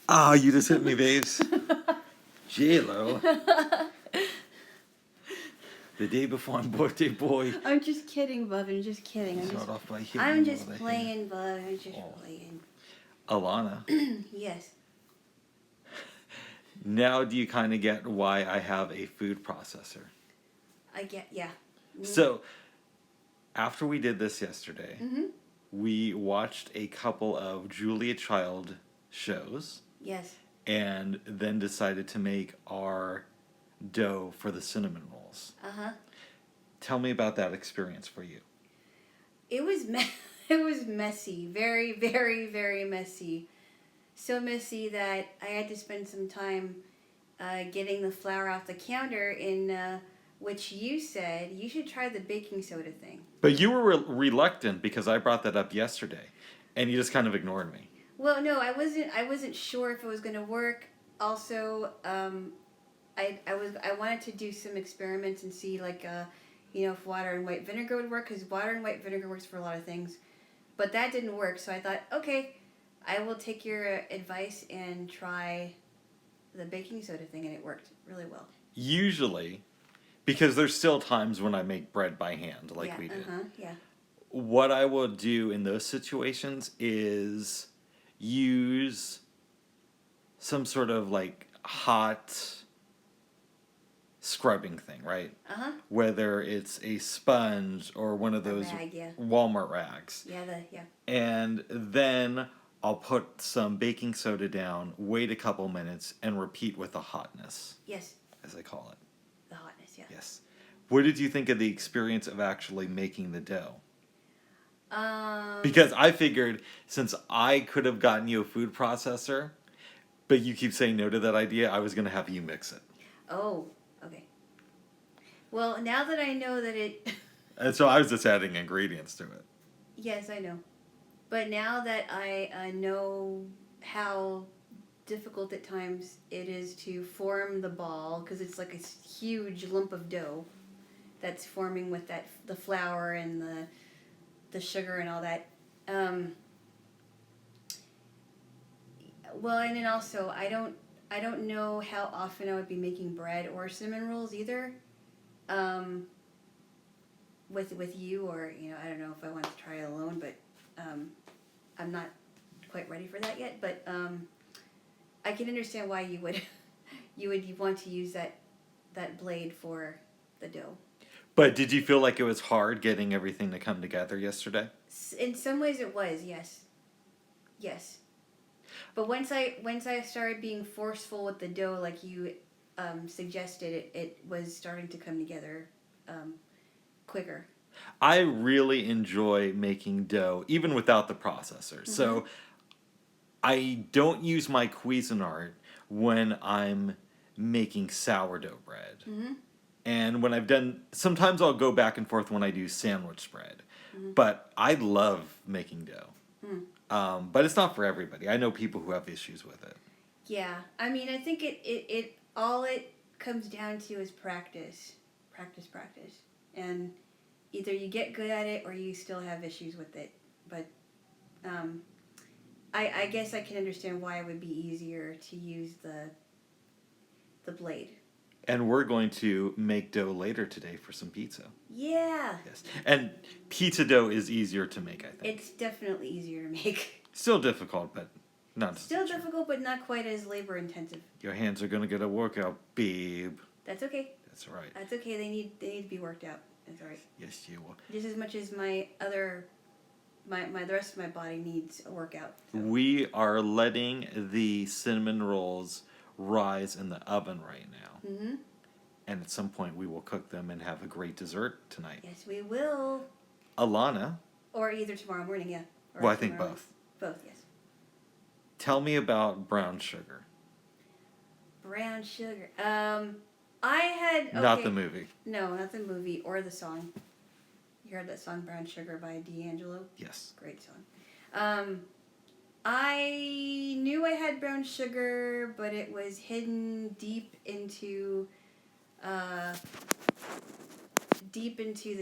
Ah, you just hit me, babes. Jaylo. The day before my birthday, boy. I'm just kidding, bub. I'm just kidding. I'm just playing, bub. I'm just playing. Alana. Yes. Now do you kind of get why I have a food processor? I get, yeah. Mm-hmm. So, after we did this yesterday, Mm-hmm. we watched a couple of Julia Child shows. Yes. And then decided to make our dough for the cinnamon rolls. Uh-huh. Tell me about that experience for you. It was it was messy. Very, very, very messy. So messy that I had to spend some time getting the flour off the counter, in which you said you should try the baking soda thing. But you were reluctant because I brought that up yesterday, and you just kind of ignored me. Well, no, I wasn't sure if it was going to work. Also, I wanted to do some experiments and see, like, if water and white vinegar would work, because water and white vinegar works for a lot of things. But that didn't work, so I thought, okay, I will take your advice and try the baking soda thing, and it worked really well. Usually, because there's still times when I make bread by hand, like we did. Yeah. What I will do in those situations is use some sort of, like, hot scrubbing thing, right? Uh-huh. Whether it's a sponge or one of those rag, yeah. Walmart rags. Yeah. And then I'll put some baking soda down, wait a couple minutes, and repeat with the hotness. Yes. As I call it. The hotness, yeah. Yes. What did you think of the experience of actually making the dough? Because I figured, since I could have gotten you a food processor, but you keep saying no to that idea, I was going to have you mix it. Oh, okay. Well, now that I know that it... And so I was just adding ingredients to it. Yes, I know. But now that I know how difficult at times it is to form the ball, because it's like a huge lump of dough that's forming with the flour and the sugar and all that. Well, and then also I don't know how often I would be making bread or cinnamon rolls either. With you, or I don't know if I want to try it alone, but I'm not quite ready for that yet. But I can understand why you would want to use that blade for the dough. But did you feel like it was hard getting everything to come together yesterday? In some ways it was, yes. Yes. But once I started being forceful with the dough, like you suggested, it was starting to come together quicker. I really enjoy making dough, even without the processor. Mm-hmm. So I don't use my Cuisinart when I'm making sourdough bread. Mm-hmm. And when I've done, sometimes I'll go back and forth when I do sandwich bread. Mm-hmm. But I love making dough. Mm. But it's not for everybody. I know people who have issues with it. Yeah. I mean, I think it all it comes down to is practice. Practice. And either you get good at it or you still have issues with it. But I guess I can understand why it would be easier to use the blade. And we're going to make dough later today for some pizza. Yeah. Yes. And pizza dough is easier to make, I think. It's definitely easier to make. Still difficult, but not still difficult, but not quite as labor intensive. Your hands are going to get a workout, babe. That's okay. That's all right. That's okay. They need to be worked out. That's all right. Yes, you will. Just as much as the rest of my body needs a workout. So. We are letting the cinnamon rolls rise in the oven right now. Mm-hmm. And at some point we will cook them and have a great dessert tonight. Yes, we will. Alana. Or either tomorrow morning, yeah. Well, I think both. Both, yes. Tell me about brown sugar. Brown sugar. I had... Okay. Not the movie. No, not the movie or the song. You heard that song, Brown Sugar by D'Angelo? Yes. Great song. I knew I had brown sugar, but it was hidden deep into the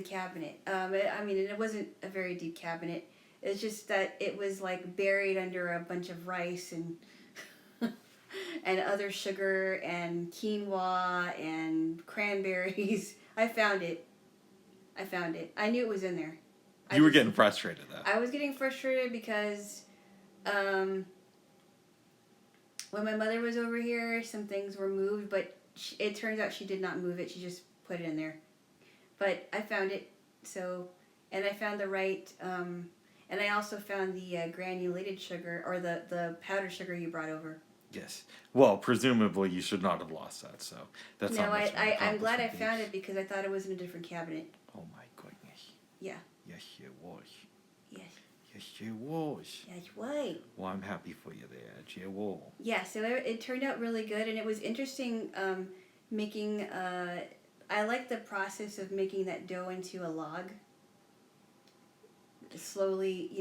cabinet. It wasn't a very deep cabinet. It's just that it was like buried under a bunch of rice and and other sugar and quinoa and cranberries. I found it. I knew it was in there. You were getting frustrated, though. I was getting frustrated because when my mother was over here, some things were moved, but it turns out she did not move it. She just put it in there. But I found it, and I found the right, and I also found the granulated sugar, or the powdered sugar you brought over. Yes. Well, presumably you should not have lost that, so that's no, not much I'm glad I found it because I thought it was in a different cabinet. Oh my goodness. Yeah. Yes, it was. Yes. Yes, it was. That's right. Well, I'm happy for you there, Jaylo. Yeah, so it turned out really good, and it was interesting making. I like the process of making that dough into a log. Slowly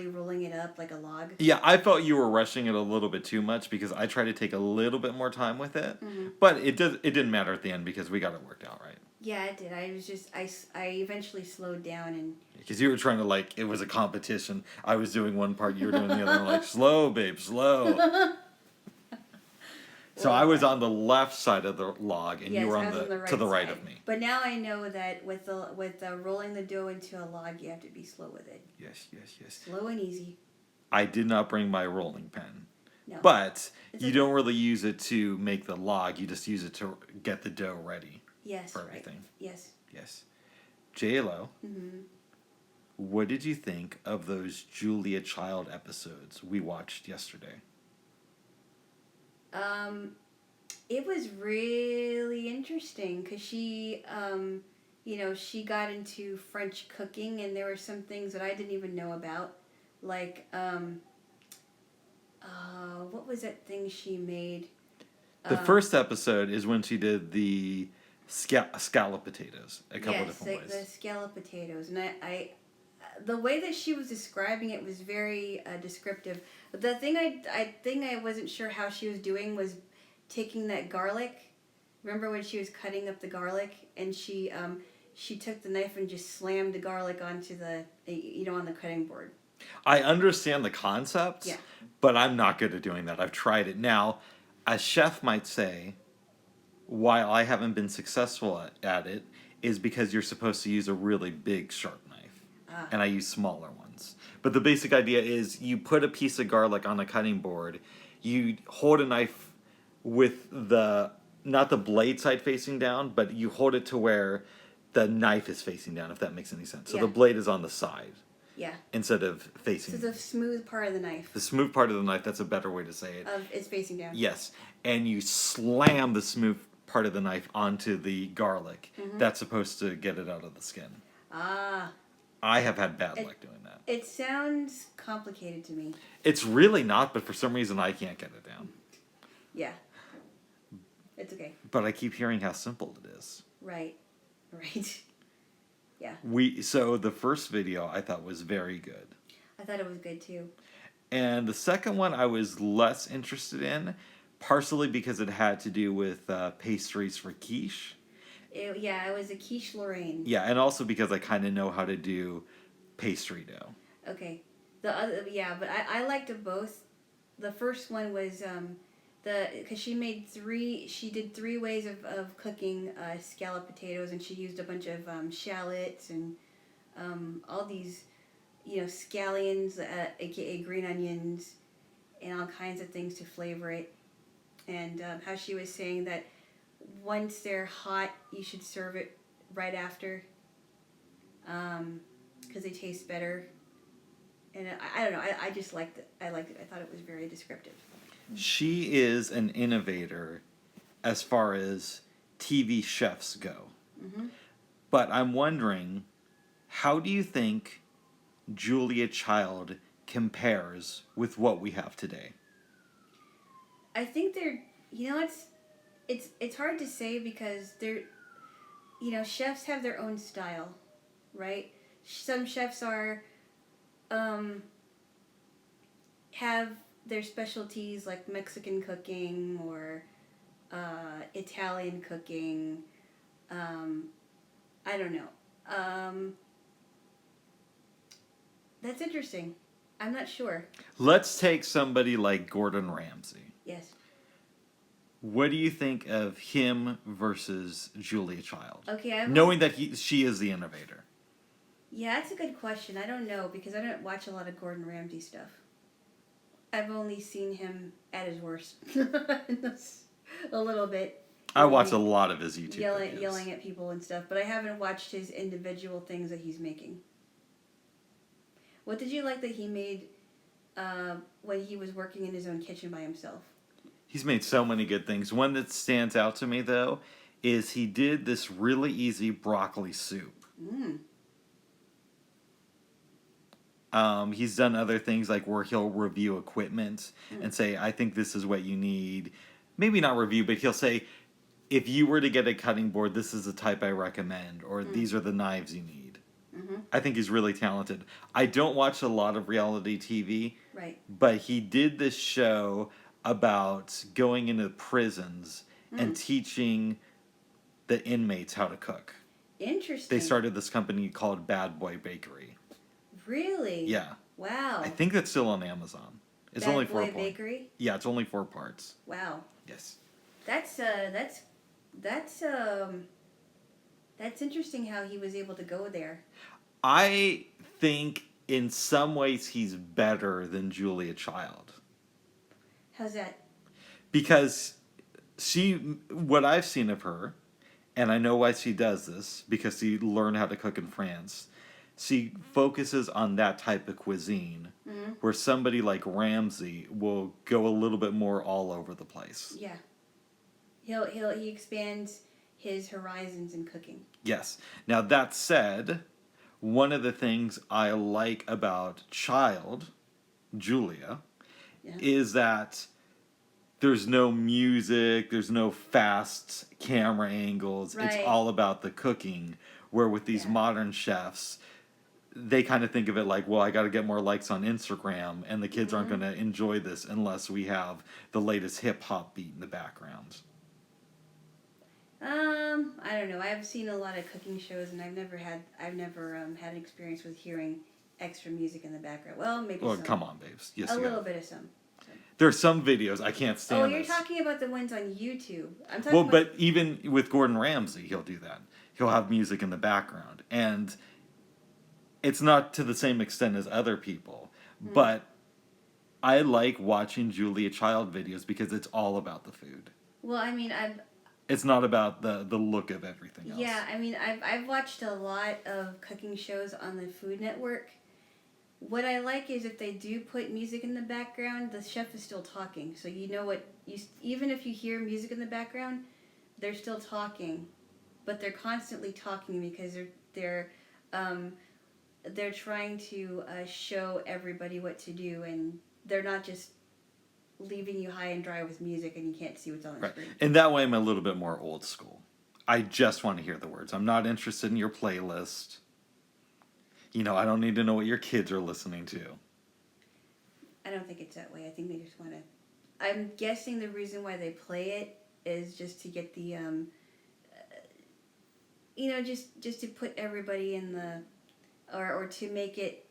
rolling it up like a log. Yeah, I felt you were rushing it a little bit too much because I tried to take a little bit more time with it, but it didn't matter at the end because we got it worked out right. Yeah, it did. I eventually slowed down and. Because you were trying to it was a competition. I was doing one part, you were doing the other. I'm slow, babe, slow. So I was on the left side of the log, and you were on to the right of me. But now I know that with rolling the dough into a log, you have to be slow with it. Yes. Slow and easy. I did not bring my rolling pin. No. But you don't really use it to make the log. You just use it to get the dough ready. Yes. For everything. Right. Yes. Jaylo. What did you think of those Julia Child episodes we watched yesterday? It was really interesting because she, she got into French cooking, and there were some things that I didn't even know about, like, what was that thing she made? The first episode is when she did the scallop potatoes a couple different ways. Yes, the scallop potatoes, and I the way that she was describing it was very descriptive. The thing I wasn't sure how she was doing was taking that garlic. Remember when she was cutting up the garlic, and she took the knife and just slammed the garlic onto on the cutting board. I understand the concept, but I'm not good at doing that. I've tried it. Now, a chef might say, while I haven't been successful at it, is because you're supposed to use a really big sharp knife. And I use smaller ones. But the basic idea is you put a piece of garlic on a cutting board, you hold a knife with not the blade side facing down, but you hold it to where the knife is facing down, if that makes any sense. So the blade is on the side. Yeah. Instead of facing. So the smooth part of the knife. The smooth part of the knife, that's a better way to say it. It's facing down. Yes. And you slam the smooth part of the knife onto the garlic. That's supposed to get it out of the skin. I have had bad luck doing that. It sounds complicated to me. It's really not, but for some reason I can't get it down. Yeah. It's okay. But I keep hearing how simple it is. Right. Yeah. So the first video I thought was very good. I thought it was good too. And the second one I was less interested in, partially because it had to do with pastries for quiche. It was a quiche Lorraine. Yeah, and also because I kind of know how to do pastry dough. Okay. But I liked them both. The first one was because she did 3 ways of cooking scallop potatoes, and she used a bunch of shallots and all these, scallions, aka green onions, and all kinds of things to flavor it. And how she was saying that once they're hot, you should serve it right after, because they taste better. And I don't know. I just liked it. I liked it. I thought it was very descriptive. She is an innovator as far as TV chefs go. But I'm wondering, how do you think Julia Child compares with what we have today? I think they're, it's hard to say because they're, chefs have their own style, right? Some chefs have their specialties like Mexican cooking or Italian cooking. I don't know. That's interesting. I'm not sure. Let's take somebody like Gordon Ramsay. Yes. What do you think of him versus Julia Child? Okay, Knowing that she is the innovator. Yeah, that's a good question. I don't know because I don't watch a lot of Gordon Ramsay stuff. I've only seen him at his worst. A little bit. I watch a lot of his YouTube videos. Yelling at people and stuff, but I haven't watched his individual things that he's making. What did you like that he made when he was working in his own kitchen by himself? He's made so many good things. One that stands out to me, though, is he did this really easy broccoli soup. He's done other things like where he'll review equipment and say, I think this is what you need. Maybe not review, but he'll say, if you were to get a cutting board, this is the type I recommend, or these are the knives you need. I think he's really talented. I don't watch a lot of reality TV, right? But he did this show about going into prisons and teaching the inmates how to cook. Interesting. They started this company called Bad Boy Bakery. Really? Yeah. Wow. I think that's still on Amazon. It's only 4 parts. Bakery? Yeah, it's only 4 parts. Wow. Yes. That's interesting how he was able to go there. I think in some ways he's better than Julia Child. How's that? Because what I've seen of her, and I know why she does this, because she learned how to cook in France. She focuses on that type of cuisine, where somebody like Ramsay will go a little bit more all over the place. Yeah, he expands his horizons in cooking. Yes. Now that said, one of the things I like about Julia, is that there's no music, there's no fast camera angles. Right. It's all about the cooking. Where with these modern chefs, they kind of think of it like, well, I got to get more likes on Instagram, and the kids aren't going to enjoy this unless we have the latest hip hop beat in the background. I don't know. I've seen a lot of cooking shows, and I've never had an experience with hearing extra music in the background. Well, maybe. Well, some. Come on, babes. Yes, a little bit of some. There's some videos I can't stand. Oh, you're talking about the ones on YouTube. I'm talking. Well, but even with Gordon Ramsay, he'll do that. He'll have music in the background, and it's not to the same extent as other people, but I like watching Julia Child videos because it's all about the food. Well, I mean, It's not about the look of everything else. Yeah, I mean, I've watched a lot of cooking shows on the Food Network. What I like is if they do put music in the background, the chef is still talking. So you know even if you hear music in the background, they're still talking, but they're constantly talking because they're trying to show everybody what to do, and they're not just leaving you high and dry with music and you can't see what's on the screen. And that way I'm a little bit more old school. I just want to hear the words. I'm not interested in your playlist. I don't need to know what your kids are listening to. I don't think it's that way. I think they just want to... I'm guessing the reason why they play it is just to get the... just to put everybody in the... Or to make it...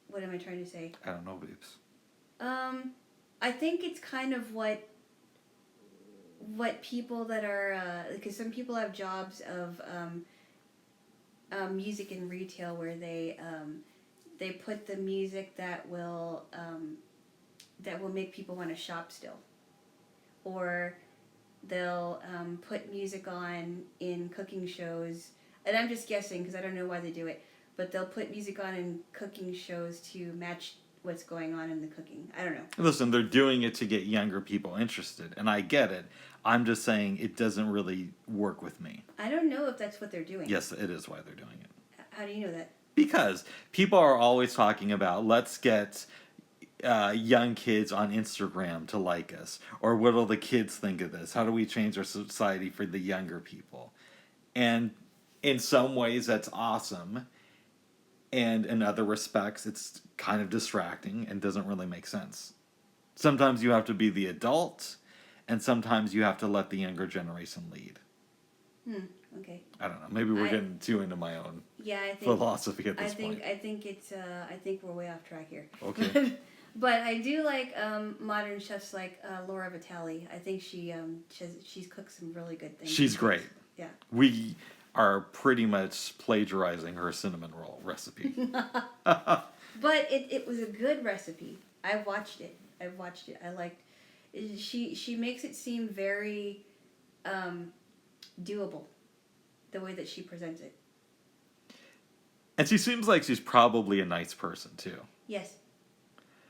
What am I trying to say? I don't know, babes. I think it's kind of what people that are... because some people have jobs of... music in retail where they put the music that will make people want to shop still, or they'll put music on in cooking shows, and I'm just guessing because I don't know why they do it, but they'll put music on in cooking shows to match what's going on in the cooking. I don't know. Listen, they're doing it to get younger people interested, and I get it. I'm just saying it doesn't really work with me. I don't know if that's what they're doing. Yes, it is why they're doing it. How do you know that? Because people are always talking about, let's get young kids on Instagram to like us. Or what will the kids think of this? How do we change our society for the younger people? And in some ways, that's awesome. And in other respects, it's kind of distracting and doesn't really make sense. Sometimes you have to be the adult, and sometimes you have to let the younger generation lead. Okay. I don't know. Maybe we're getting too into my own philosophy at this point. I think we're way off track here. Okay. But I do like modern chefs like Laura Vitale. I think she's cooked some really good things. She's great. Yeah. We are pretty much plagiarizing her cinnamon roll recipe. But it was a good recipe. I watched it. I liked. She makes it seem very doable, the way that she presents it. And she seems like she's probably a nice person too. Yes.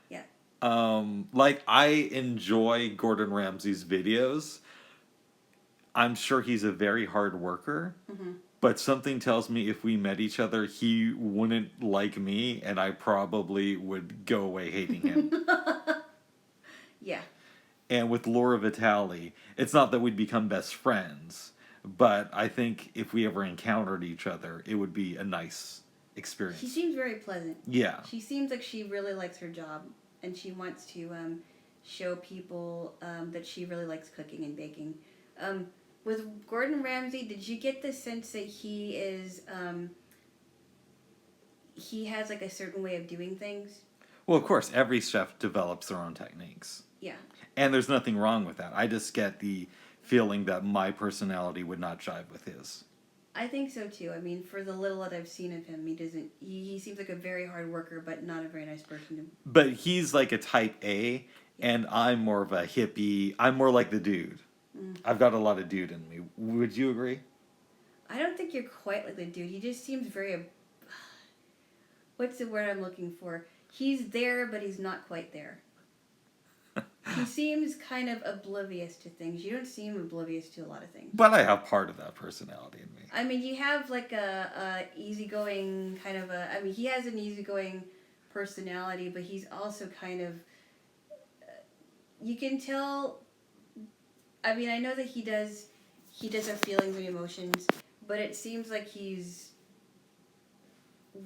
Yeah. Like I enjoy Gordon Ramsay's videos. I'm sure he's a very hard worker. Mm-hmm. But something tells me if we met each other, he wouldn't like me, and I probably would go away hating him. Yeah. And with Laura Vitale, it's not that we'd become best friends, but I think if we ever encountered each other, it would be a nice experience. She seems very pleasant. Yeah. She seems like she really likes her job, and she wants to show people that she really likes cooking and baking. With Gordon Ramsay, did you get the sense that he is, he has like a certain way of doing things? Well, of course, every chef develops their own techniques. Yeah. And there's nothing wrong with that. I just get the feeling that my personality would not jive with his. I think so too. I mean, for the little that I've seen of him, he seems like a very hard worker, but not a very nice person. But he's like a type A, and I'm more of a hippie. I'm more like the dude. I've got a lot of dude in me. Would you agree? I don't think you're quite like the dude. He just seems very... What's the word I'm looking for? He's there, but he's not quite there. He seems kind of oblivious to things. You don't seem oblivious to a lot of things. But I have part of that personality in me. I mean, you have like a easygoing kind of a... I mean, he has an easygoing personality, but he's also kind of... you can tell... I mean, I know that he does have feelings and emotions, but it seems like he's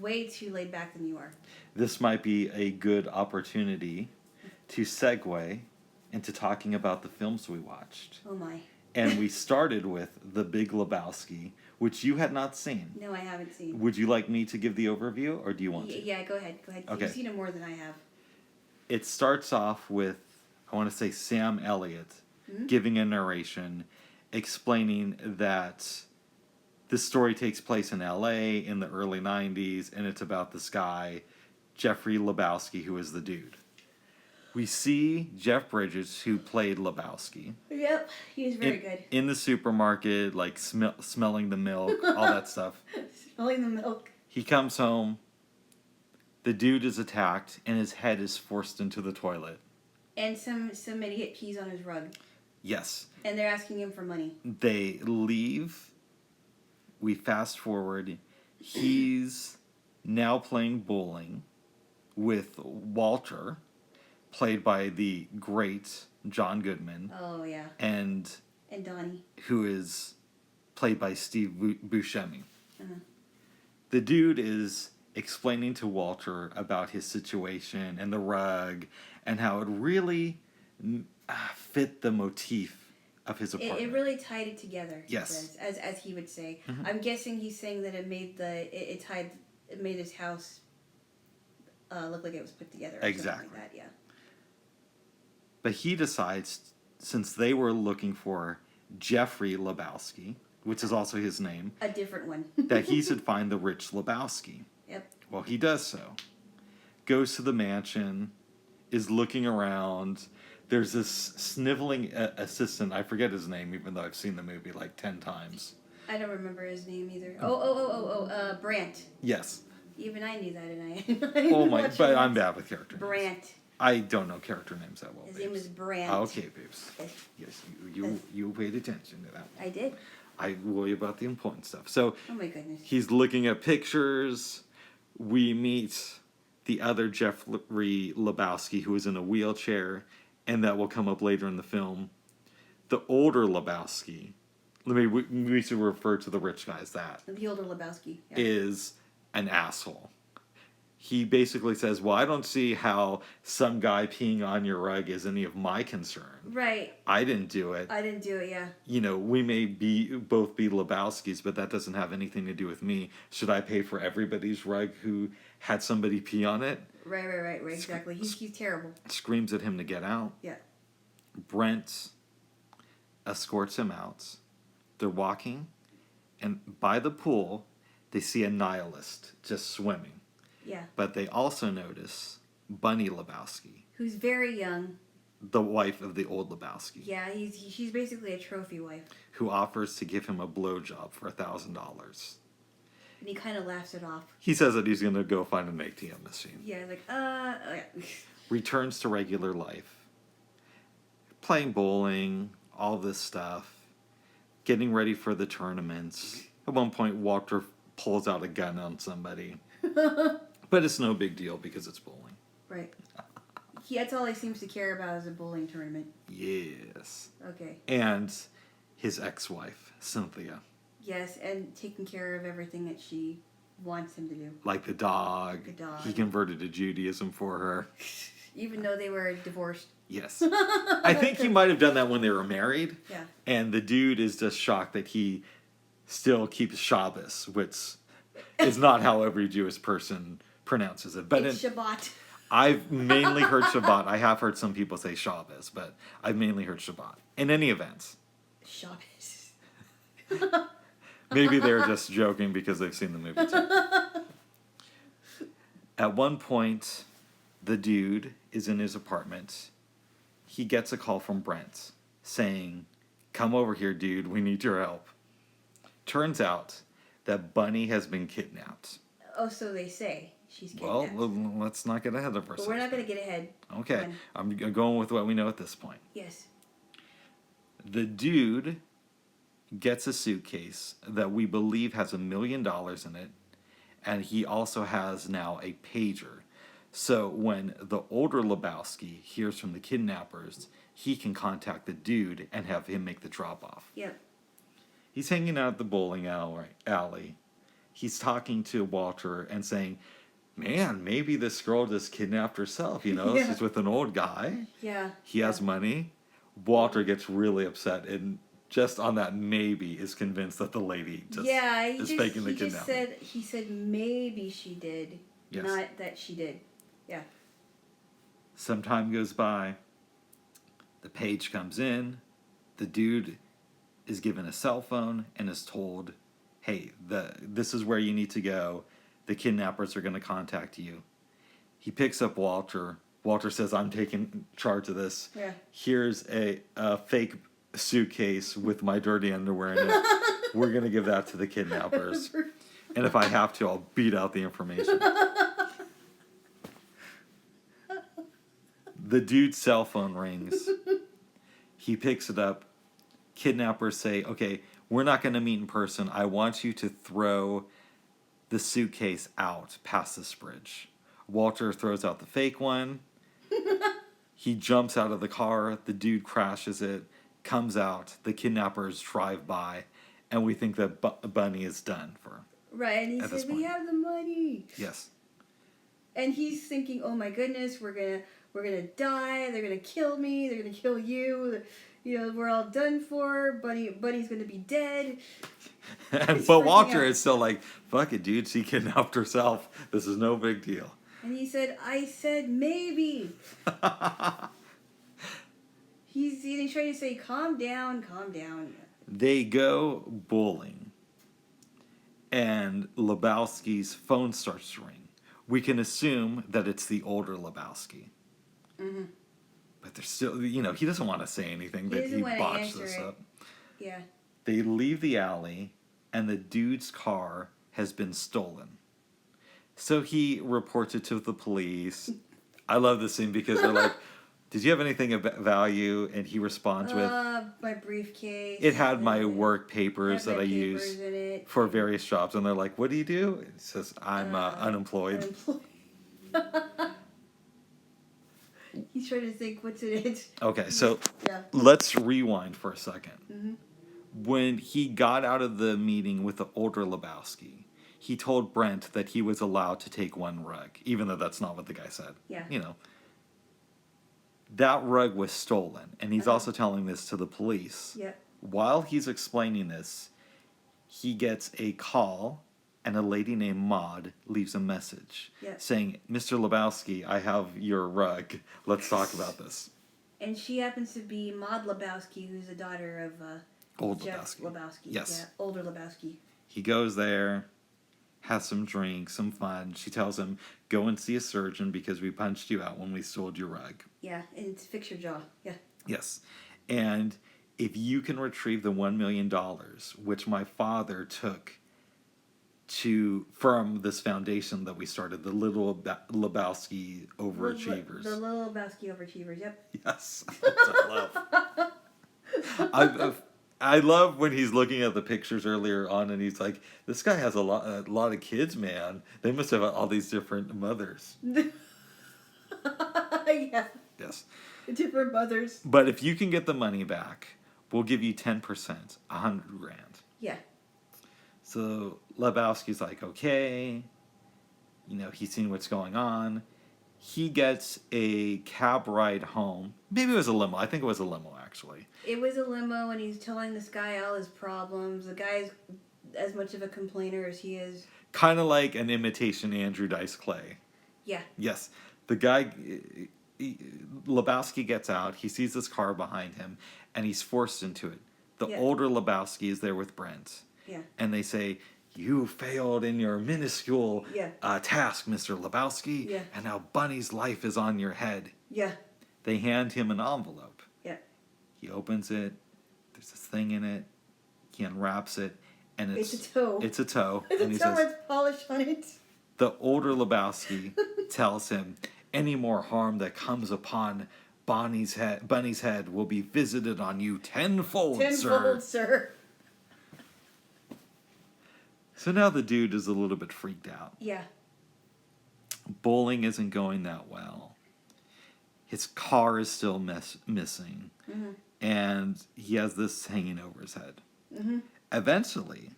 way too laid back than you are. This might be a good opportunity to segue into talking about the films we watched. Oh my. And we started with The Big Lebowski, which you had not seen. No, I haven't seen. Would you like me to give the overview, or do you want to? Yeah, go ahead. Okay. You've seen it more than I have. It starts off with, I want to say, Sam Elliott giving a narration explaining that this story takes place in LA in the early 90s, and it's about this guy, Jeffrey Lebowski, who is the dude. We see Jeff Bridges, who played Lebowski. Yep, he was very good. In the supermarket, like smelling the milk, all that stuff. Smelling the milk. He comes home, the dude is attacked, and his head is forced into the toilet. And some idiot pees on his rug. Yes. And they're asking him for money. They leave. We fast forward. He's now playing bowling with Walter, played by the great John Goodman. Oh, yeah. And Donnie. Who is played by Steve Buscemi. Uh-huh. The dude is explaining to Walter about his situation and the rug and how it really fit the motif of his apartment. It really tied it together. Yes. Says, as he would say. Mm-hmm. I'm guessing he's saying that it made his house look like it was put together. Or Exactly. Something like that, yeah. But he decides, since they were looking for Jeffrey Lebowski, which is also his name, a different one, that he should find the rich Lebowski. Yep. Well, he does so. Goes to the mansion, is looking around. There's this sniveling assistant. I forget his name, even though I've seen the movie like 10 times. I don't remember his name either. Brant. Yes. Even I knew that, and I Oh my! But I'm bad with character names. Brant. I don't know character names that well. His babes. name was Brant. Okay, babes. Yes, you paid attention to that one. I did. I worry about the important stuff. So. Oh my goodness. He's looking at pictures. We meet the other Jeffrey Lebowski, who is in a wheelchair, and that will come up later in the film. The older Lebowski, we should refer to the rich guy as that. The older Lebowski. Yeah. Is an asshole. He basically says, well, I don't see how some guy peeing on your rug is any of my concern. Right. I didn't do it. I didn't do it, yeah. You know, we may both be Lebowskis, but that doesn't have anything to do with me. Should I pay for everybody's rug who had somebody pee on it? Right. Exactly. He's terrible. Screams at him to get out. Yeah. Brent escorts him out. They're walking, and by the pool, they see a nihilist just swimming. Yeah. But they also notice Bunny Lebowski, who's very young. the wife of the old Lebowski. Yeah, she's basically a trophy wife. Who offers to give him a blowjob for $1,000. And he kind of laughs it off. He says that he's going to go find an ATM machine. Yeah, like, Returns to regular life. Playing bowling, all this stuff. Getting ready for the tournaments. At one point, Walter pulls out a gun on somebody. But it's no big deal because it's bowling. Right. That's all he seems to care about is a bowling tournament. Yes. Okay. And his ex-wife, Cynthia. Yes, and taking care of everything that she wants him to do. Like the dog. The dog. He converted to Judaism for her. Even though they were divorced. Yes. I think he might have done that when they were married. Yeah. And the dude is just shocked that he still keeps Shabbos, which is not how every Jewish person pronounces it. But it's Shabbat. I've mainly heard Shabbat. I have heard some people say Shabbos, but I've mainly heard Shabbat. In any event. Shabbos. Maybe they're just joking because they've seen the movie too. At one point, the dude is in his apartment. He gets a call from Brent saying, "Come over here, dude. We need your help." Turns out that Bunny has been kidnapped. Oh, so they say. She's kidnapped. Well, let's not get ahead of ourselves. But we're not going to get ahead. Okay. I'm going with what we know at this point. Yes. The dude gets a suitcase that we believe has $1 million in it, and he also has now a pager. So when the older Lebowski hears from the kidnappers, he can contact the dude and have him make the drop-off. Yep. He's hanging out at the bowling alley. He's talking to Walter and saying, "Man, maybe this girl just kidnapped herself, Yeah. She's with an old guy. Yeah. He has money." Walter gets really upset and just on that maybe is convinced that the lady is faking the kidnapping. He said maybe she did, Yes. not that she did. Yeah. Some time goes by. The page comes in. The dude is given a cell phone and is told, "Hey, this is where you need to go. The kidnappers are going to contact you." He picks up Walter. Walter says, "I'm taking charge of this. Yeah. Here's a fake suitcase with my dirty underwear in it. We're going to give that to the kidnappers. And if I have to, I'll beat out the information." The dude's cell phone rings. He picks it up. Kidnappers say, "Okay, we're not going to meet in person. I want you to throw the suitcase out past this bridge." Walter throws out the fake one. He jumps out of the car. The dude crashes it, comes out. The kidnappers drive by, and we think that Bunny is done for. Right, and he said, "We have the money." Yes. And he's thinking, "Oh my goodness, we're gonna die. They're gonna kill me. They're gonna kill you. We're all done for. Bunny's gonna be dead." But Walter is still like, "Fuck it, dude. She kidnapped herself. This is no big deal." And he said, "I said maybe." He's trying to say, calm down. They go bowling, and Lebowski's phone starts to ring. We can assume that it's the older Lebowski. Mm-hmm. But there's still, he doesn't want to say anything that he botched this up. Yeah. They leave the alley, and the dude's car has been stolen. So he reports it to the police. I love this scene because they're like, "Did you have anything of value?" And he responds with, "My briefcase. It had my work papers that I use use for various jobs." And they're like, "What do you do?" And he says, "I'm unemployed." He's trying to think, what's in it? Okay, so Yeah. let's rewind for a second. Mm-hmm. When he got out of the meeting with the older Lebowski, he told Brent that he was allowed to take one rug, even though that's not what the guy said. Yeah. That rug was stolen, and he's also telling this to the police. Yep. While he's explaining this, he gets a call and a lady named Maud leaves a message Yeah. saying, "Mr. Lebowski, I have your rug. Let's talk about this." And she happens to be Maud Lebowski, who's the daughter of Old Jeff Lebowski. Yes. Yeah, older Lebowski. He goes there, has some drinks, some fun. She tells him, "Go and see a surgeon because we punched you out when we stole your rug." Yeah, and it's fix your jaw. Yeah. Yes. And if you can retrieve the $1 million, which my father took from this foundation that we started, the Little Lebowski Overachievers. The Little Lebowski Overachievers, yep. Yes. That's what I love. I love when he's looking at the pictures earlier on and he's like, "This guy has a lot of kids, man. They must have all these different mothers." Yeah. Yes. Different mothers. But if you can get the money back, we'll give you 10%, $100,000. Yeah. So Lebowski's like, okay. He's seen what's going on. He gets a cab ride home. Maybe it was a limo. I think it was a limo, actually. It was a limo, and he's telling this guy all his problems. The guy's as much of a complainer as he is. Kind of like an imitation Andrew Dice Clay. Yeah. Yes. The guy, Lebowski gets out. He sees this car behind him, and he's forced into it. The older Lebowski is there with Brent. Yeah. And they say, "You failed in your minuscule task, Mr. Lebowski, and now Bunny's life is on your head." Yeah. They hand him an envelope. Yeah. He opens it. There's this thing in it. He unwraps it, and It's a toe. It's a toe. It's and a he toe says, with polish on it. the older Lebowski tells him, "Any more harm that comes upon Bunny's head will be visited on you tenfold, sir." Tenfold, sir. So now the dude is a little bit freaked out. Yeah. Bowling isn't going that well. His car is still missing. Mm-hmm. And he has this hanging over his head. Mm-hmm. Eventually,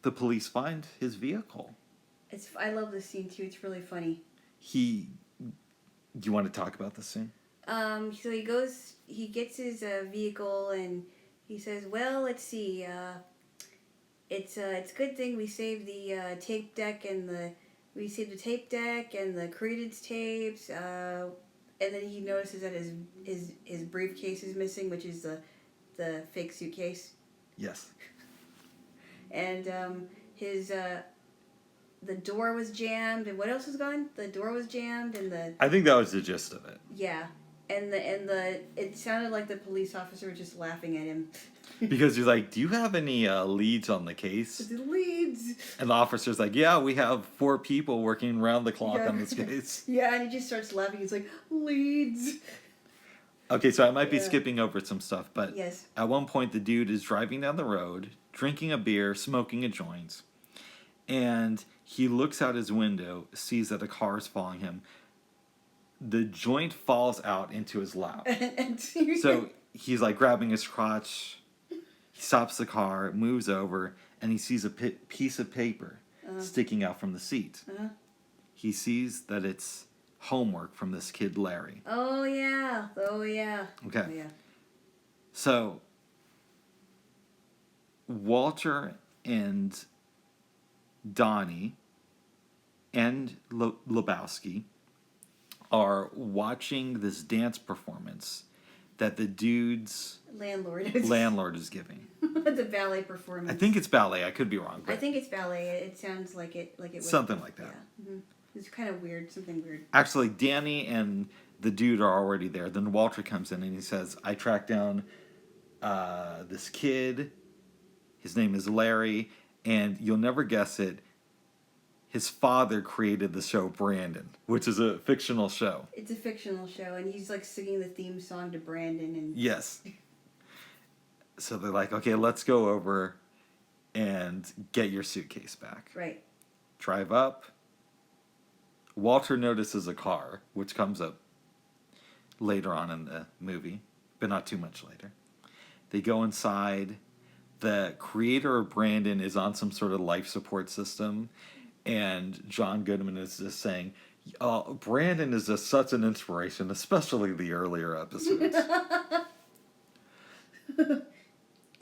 the police find his vehicle. I love this scene too. It's really funny. Do you want to talk about this scene? So he gets his vehicle and he says, "Well, let's see. It's a good thing we saved the tape deck and the credence tapes. And then he notices that his briefcase is missing, which is the fake suitcase. Yes. And the door was jammed, and what else was gone? The door was jammed, and I think that was the gist of it. Yeah, and it sounded like the police officer was just laughing at him. Because he's like, "Do you have any leads on the case?" The leads. And the officer's like, "Yeah, we have 4 people working around the clock on this case." Yeah, and he just starts laughing. He's like, "Leads." Okay, so I might be skipping over some stuff, but yes. At one point the dude is driving down the road, drinking a beer, smoking a joint, and he looks out his window, sees that a car is following him. The joint falls out into his lap. So he's like grabbing his crotch. He stops the car, moves over, and he sees a piece of paper sticking out from the seat. He sees that it's homework from this kid, Larry. Oh, yeah. Okay. Oh, yeah. So, Walter and Donnie and Lebowski are watching this dance performance that the dude's landlord is giving. The ballet performance. I think it's ballet. I could be wrong. I think it's ballet. It sounds like it was something like that. Yeah. Mm-hmm. It's kind of weird. Something weird. Actually, Danny and the dude are already there. Then Walter comes in and he says, "I tracked down this kid. His name is Larry, and you'll never guess it. His father created the show Brandon, which is a fictional show." It's a fictional show, and he's like singing the theme song to Brandon. And yes. So they're like, "Okay, let's go over and get your suitcase back." Right. Drive up. Walter notices a car, which comes up later on in the movie, but not too much later. They go inside. The creator of Brandon is on some sort of life support system, and John Goodman is just saying, Brandon is just such an inspiration, especially the earlier episodes.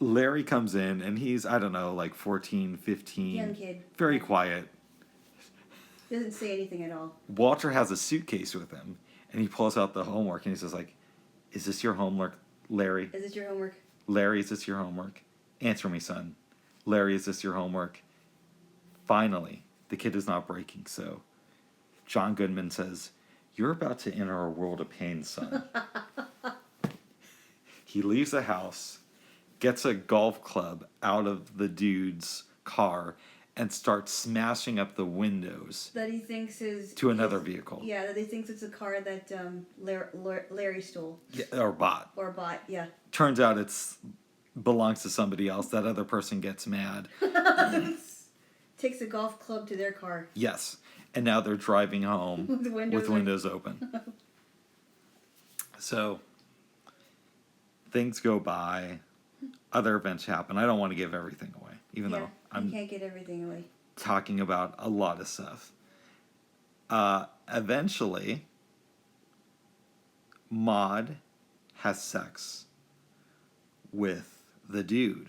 Larry comes in, and he's, I don't know, like 14, 15. Young kid. Very quiet. Doesn't say anything at all. Walter has a suitcase with him, and he pulls out the homework, and he says, like, is this your homework, Larry? Is this your homework? Larry, is this your homework? Answer me, son. Larry, is this your homework? Finally, the kid is not breaking, so John Goodman says, you're about to enter a world of pain, son. He leaves the house, gets a golf club out of the dude's car, and starts smashing up the windows That he thinks is... to another vehicle. Yeah, that he thinks it's a car that Larry stole. Yeah, or bought. Or bought, yeah. Turns out it's belongs to somebody else. That other person gets mad. Takes a golf club to their car. Yes. And now they're driving home With windows open. So, things go by. Other events happen. I don't want to give everything away, even though you can't get everything away. Talking about a lot of stuff. Eventually, Maud has sex with the dude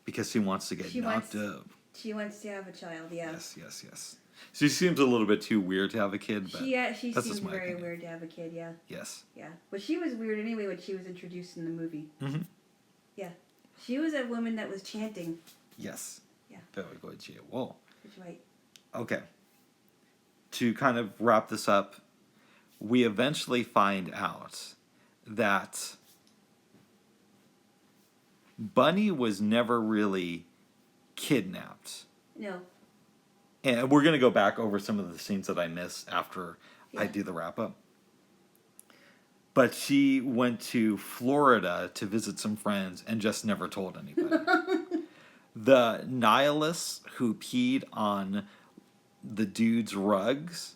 because she wants to get knocked up. She wants to have a child, yeah. Yes. She seems a little bit too weird to have a kid, but she that's seems just my very opinion. weird to have a kid, yeah. Yes. Yeah. But she was weird anyway when she was introduced in the movie. Mm-hmm. Yeah. She was a woman that was chanting. Yes. Yeah. Very good, Whoa. That's right. Okay. To kind of wrap this up, we eventually find out that Bunny was never really kidnapped. No. And we're going to go back over some of the scenes that I missed after I do the wrap up. But she went to Florida to visit some friends and just never told anybody. The nihilists who peed on the dude's rugs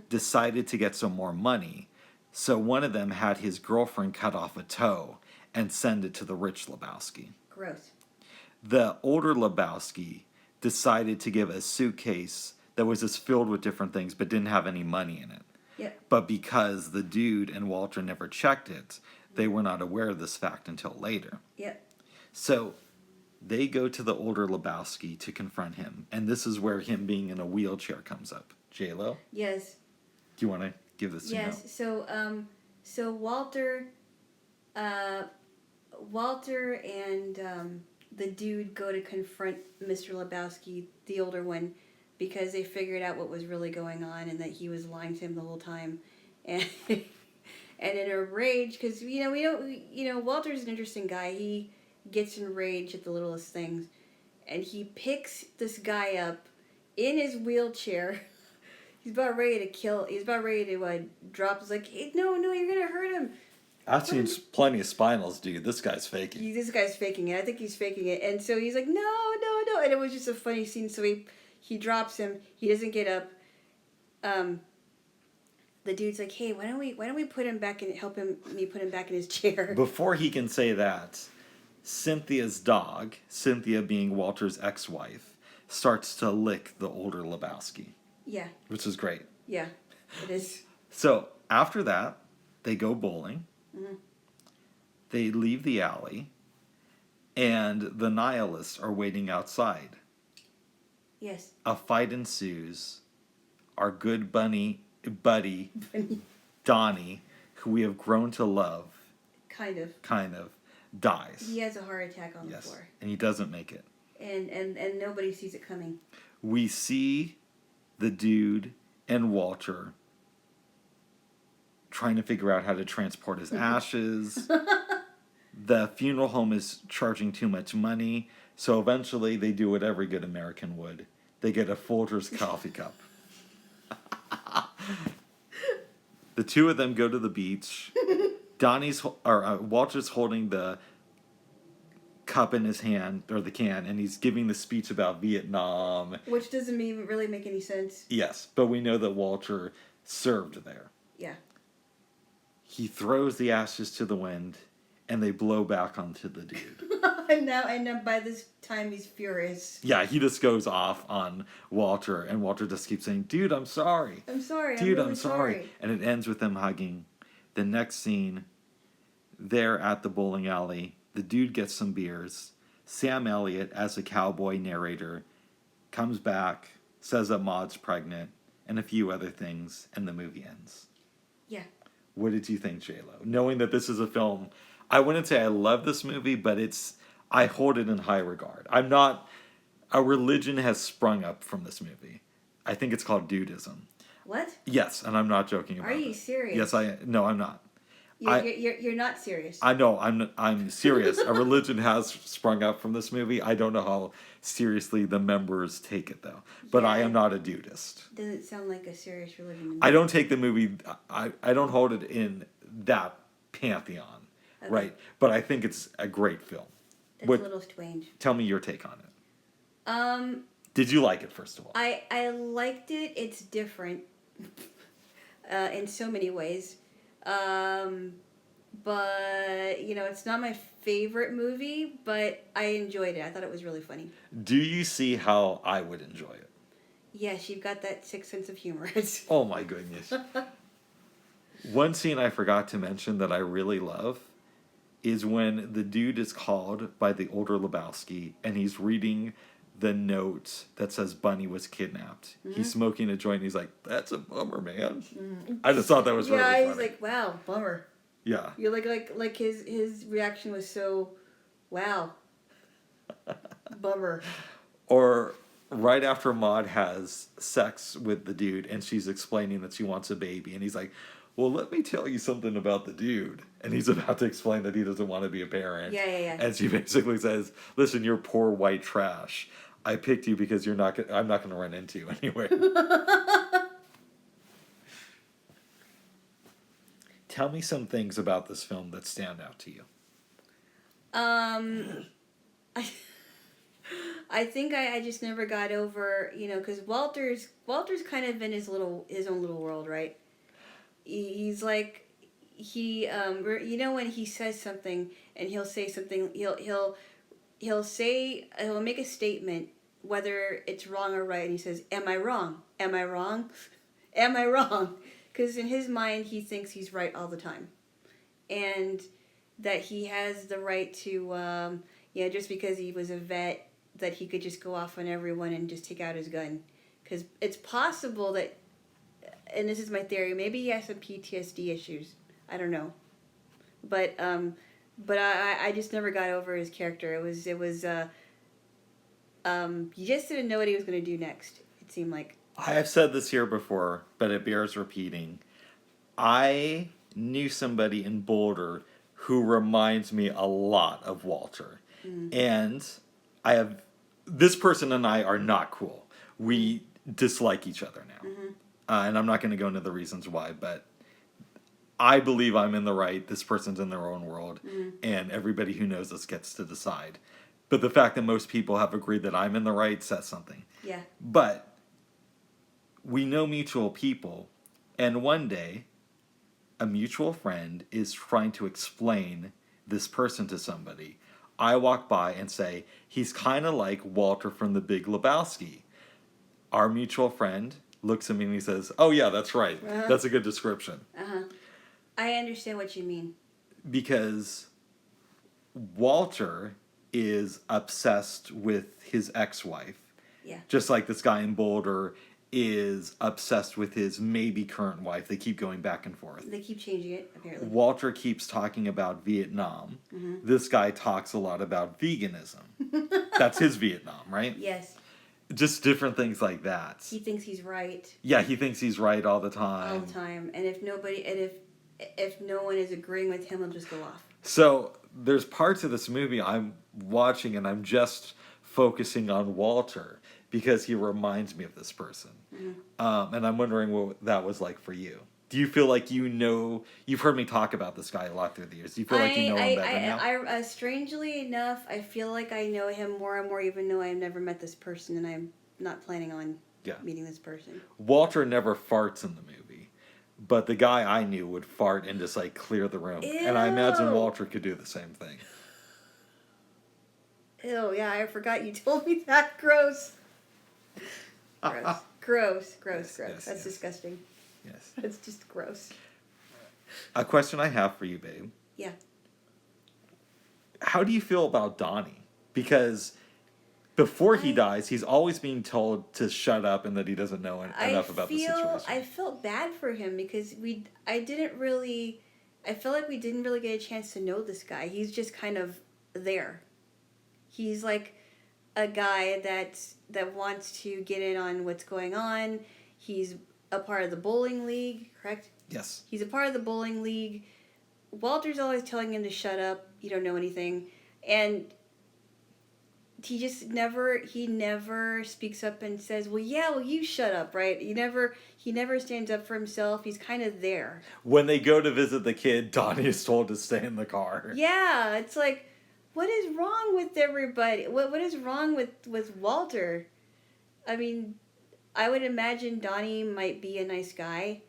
decided to get some more money. So one of them had his girlfriend cut off a toe and send it to the rich Lebowski. Gross. The older Lebowski decided to give a suitcase that was just filled with different things but didn't have any money in it. Yep. But because the dude and Walter never checked it, they were not aware of this fact until later. Yep. So they go to the older Lebowski to confront him, and this is where him being in a wheelchair comes up. Jaylo? Yes. Do you want to give this to me? Yes. So Walter and the dude go to confront Mr. Lebowski, the older one, because they figured out what was really going on and that he was lying to him the whole time, and and in a rage, because Walter's an interesting guy. He gets enraged at the littlest things, and he picks this guy up in his wheelchair. He's about ready to kill. He's about ready to drop. He's like, hey, no, you're gonna hurt him. I've seen plenty of spinals, dude. This guy's faking. This guy's faking it. I think he's faking it. And so he's like, no. And it was just a funny scene. So he drops him. He doesn't get up. The dude's like, hey, why don't we put him back and put him back in his chair? Before he can say that, Cynthia's dog, Cynthia being Walter's ex-wife, starts to lick the older Lebowski. Yeah. Which is great. Yeah, it is. So after that, they go bowling. Mm-hmm. They leave the alley, and the nihilists are waiting outside. Yes. A fight ensues. Our good buddy, Donnie, who we have grown to love, kind of, dies. He has a heart attack on the floor. And he doesn't make it. And nobody sees it coming. We see the dude and Walter trying to figure out how to transport his ashes. The funeral home is charging too much money, so eventually they do what every good American would. They get a Folgers coffee cup. The two of them go to the beach. Walter's holding the cup in his hand, or the can, and he's giving the speech about Vietnam. Which doesn't even really make any sense. Yes, but we know that Walter served there. Yeah. He throws the ashes to the wind, and they blow back onto the dude. and now by this time he's furious. Yeah, he just goes off on Walter, and Walter just keeps saying, "Dude, I'm sorry. I'm sorry. Dude, I'm really I'm sorry." And it ends with them hugging. The next scene, they're at the bowling alley. The dude gets some beers. Sam Elliott, as a cowboy narrator, comes back, says that Maud's pregnant, and a few other things, and the movie ends. Yeah. What did you think, Jaylo? Knowing that this is a film, I wouldn't say I love this movie, but I hold it in high regard. A religion has sprung up from this movie. I think it's called dudism. What? Yes, and I'm not joking about it. Are you serious? Yes, no, I'm not. You're not serious. I know, I'm serious. A religion has sprung up from this movie. I don't know how seriously the members take it, though. But I am not a dudist. Doesn't sound like a serious religion to me. I don't take the movie, I don't hold it in that pantheon, right? But I think it's a great film. It's a little strange. Tell me your take on it. Did you like it, first of all? I liked it. It's different in so many ways. But, it's not my favorite movie, but I enjoyed it. I thought it was really funny. Do you see how I would enjoy it? Yes, you've got that sick sense of humor. Oh my goodness. One scene I forgot to mention that I really love is when the dude is called by the older Lebowski and he's reading the note that says Bunny was kidnapped. Mm-hmm. He's smoking a joint and he's like, that's a bummer, man. Mm-hmm. I just thought that was really funny. Yeah, he's like, wow, bummer. Yeah. You're like his reaction was so, wow. Bummer. Or right after Maud has sex with the dude and she's explaining that she wants a baby and he's like, well, let me tell you something about the dude. And he's about to explain that he doesn't want to be a parent. Yeah. And she basically says, listen, you're poor white trash. I picked you because I'm not going to run into you anyway. Tell me some things about this film that stand out to you. I think I just never got over, because Walter's kind of in his own little world, right? He's like, when he says something and he'll say something, he'll make a statement, whether it's wrong or right, and he says, am I wrong? Am I wrong? Am I wrong? Because in his mind, he thinks he's right all the time. And that he has the right to, just because he was a vet, that he could just go off on everyone and just take out his gun. Because it's possible that, and this is my theory, maybe he has some PTSD issues. I don't know. But I just never got over his character. It was you just didn't know what he was going to do next, it seemed like. I have said this here before, but it bears repeating. I knew somebody in Boulder who reminds me a lot of Walter. Mm. And this person and I are not cool. We dislike each other now. Mm-hmm. And I'm not going to go into the reasons why, but I believe I'm in the right. This person's in their own world. Mm-hmm. And everybody who knows us gets to decide. But the fact that most people have agreed that I'm in the right says something. Yeah. But we know mutual people, and one day, a mutual friend is trying to explain this person to somebody. I walk by and say, he's kind of like Walter from the Big Lebowski. Our mutual friend looks at me and he says, oh yeah, that's right. Uh-huh. That's a good description. Uh-huh. I understand what you mean. Because Walter is obsessed with his ex-wife. Yeah. Just like this guy in Boulder is obsessed with his maybe current wife. They keep going back and forth. They keep changing it, apparently. Walter keeps talking about Vietnam. Mm-hmm. This guy talks a lot about veganism. That's his Vietnam, right? Yes. Just different things like that. He thinks he's right. Yeah, he thinks he's right all the time. All the time. And if no one is agreeing with him, he'll just go off. So there's parts of this movie I'm watching and I'm just focusing on Walter because he reminds me of this person. Mm-hmm. And I'm wondering what that was like for you. Do you feel like you've heard me talk about this guy a lot through the years. Do you feel like you know him better now? Strangely enough, I feel like I know him more and more, even though I've never met this person and I'm not planning on meeting this person. Walter never farts in the movie, but the guy I knew would fart and just like clear the room. Ew. And I imagine Walter could do the same thing. Ew, yeah, I forgot you told me that. Gross. Gross. Yes, That's disgusting. Yes. That's just gross. A question I have for you, babe. Yeah. How do you feel about Donnie? because before he dies, he's always being told to shut up and that he doesn't know enough about the situation. I felt bad for him because I feel like we didn't really get a chance to know this guy. He's just kind of there. He's like a guy that wants to get in on what's going on. He's a part of the bowling league, correct? Yes. He's a part of the bowling league. Walter's always telling him to shut up. You don't know anything. And he just never speaks up and says, well, you shut up, right? He never stands up for himself. He's kind of there. When they go to visit the kid, Donnie is told to stay in the car. Yeah, it's like, what is wrong with everybody? What is wrong with Walter? I mean, I would imagine Donnie might be a nice guy,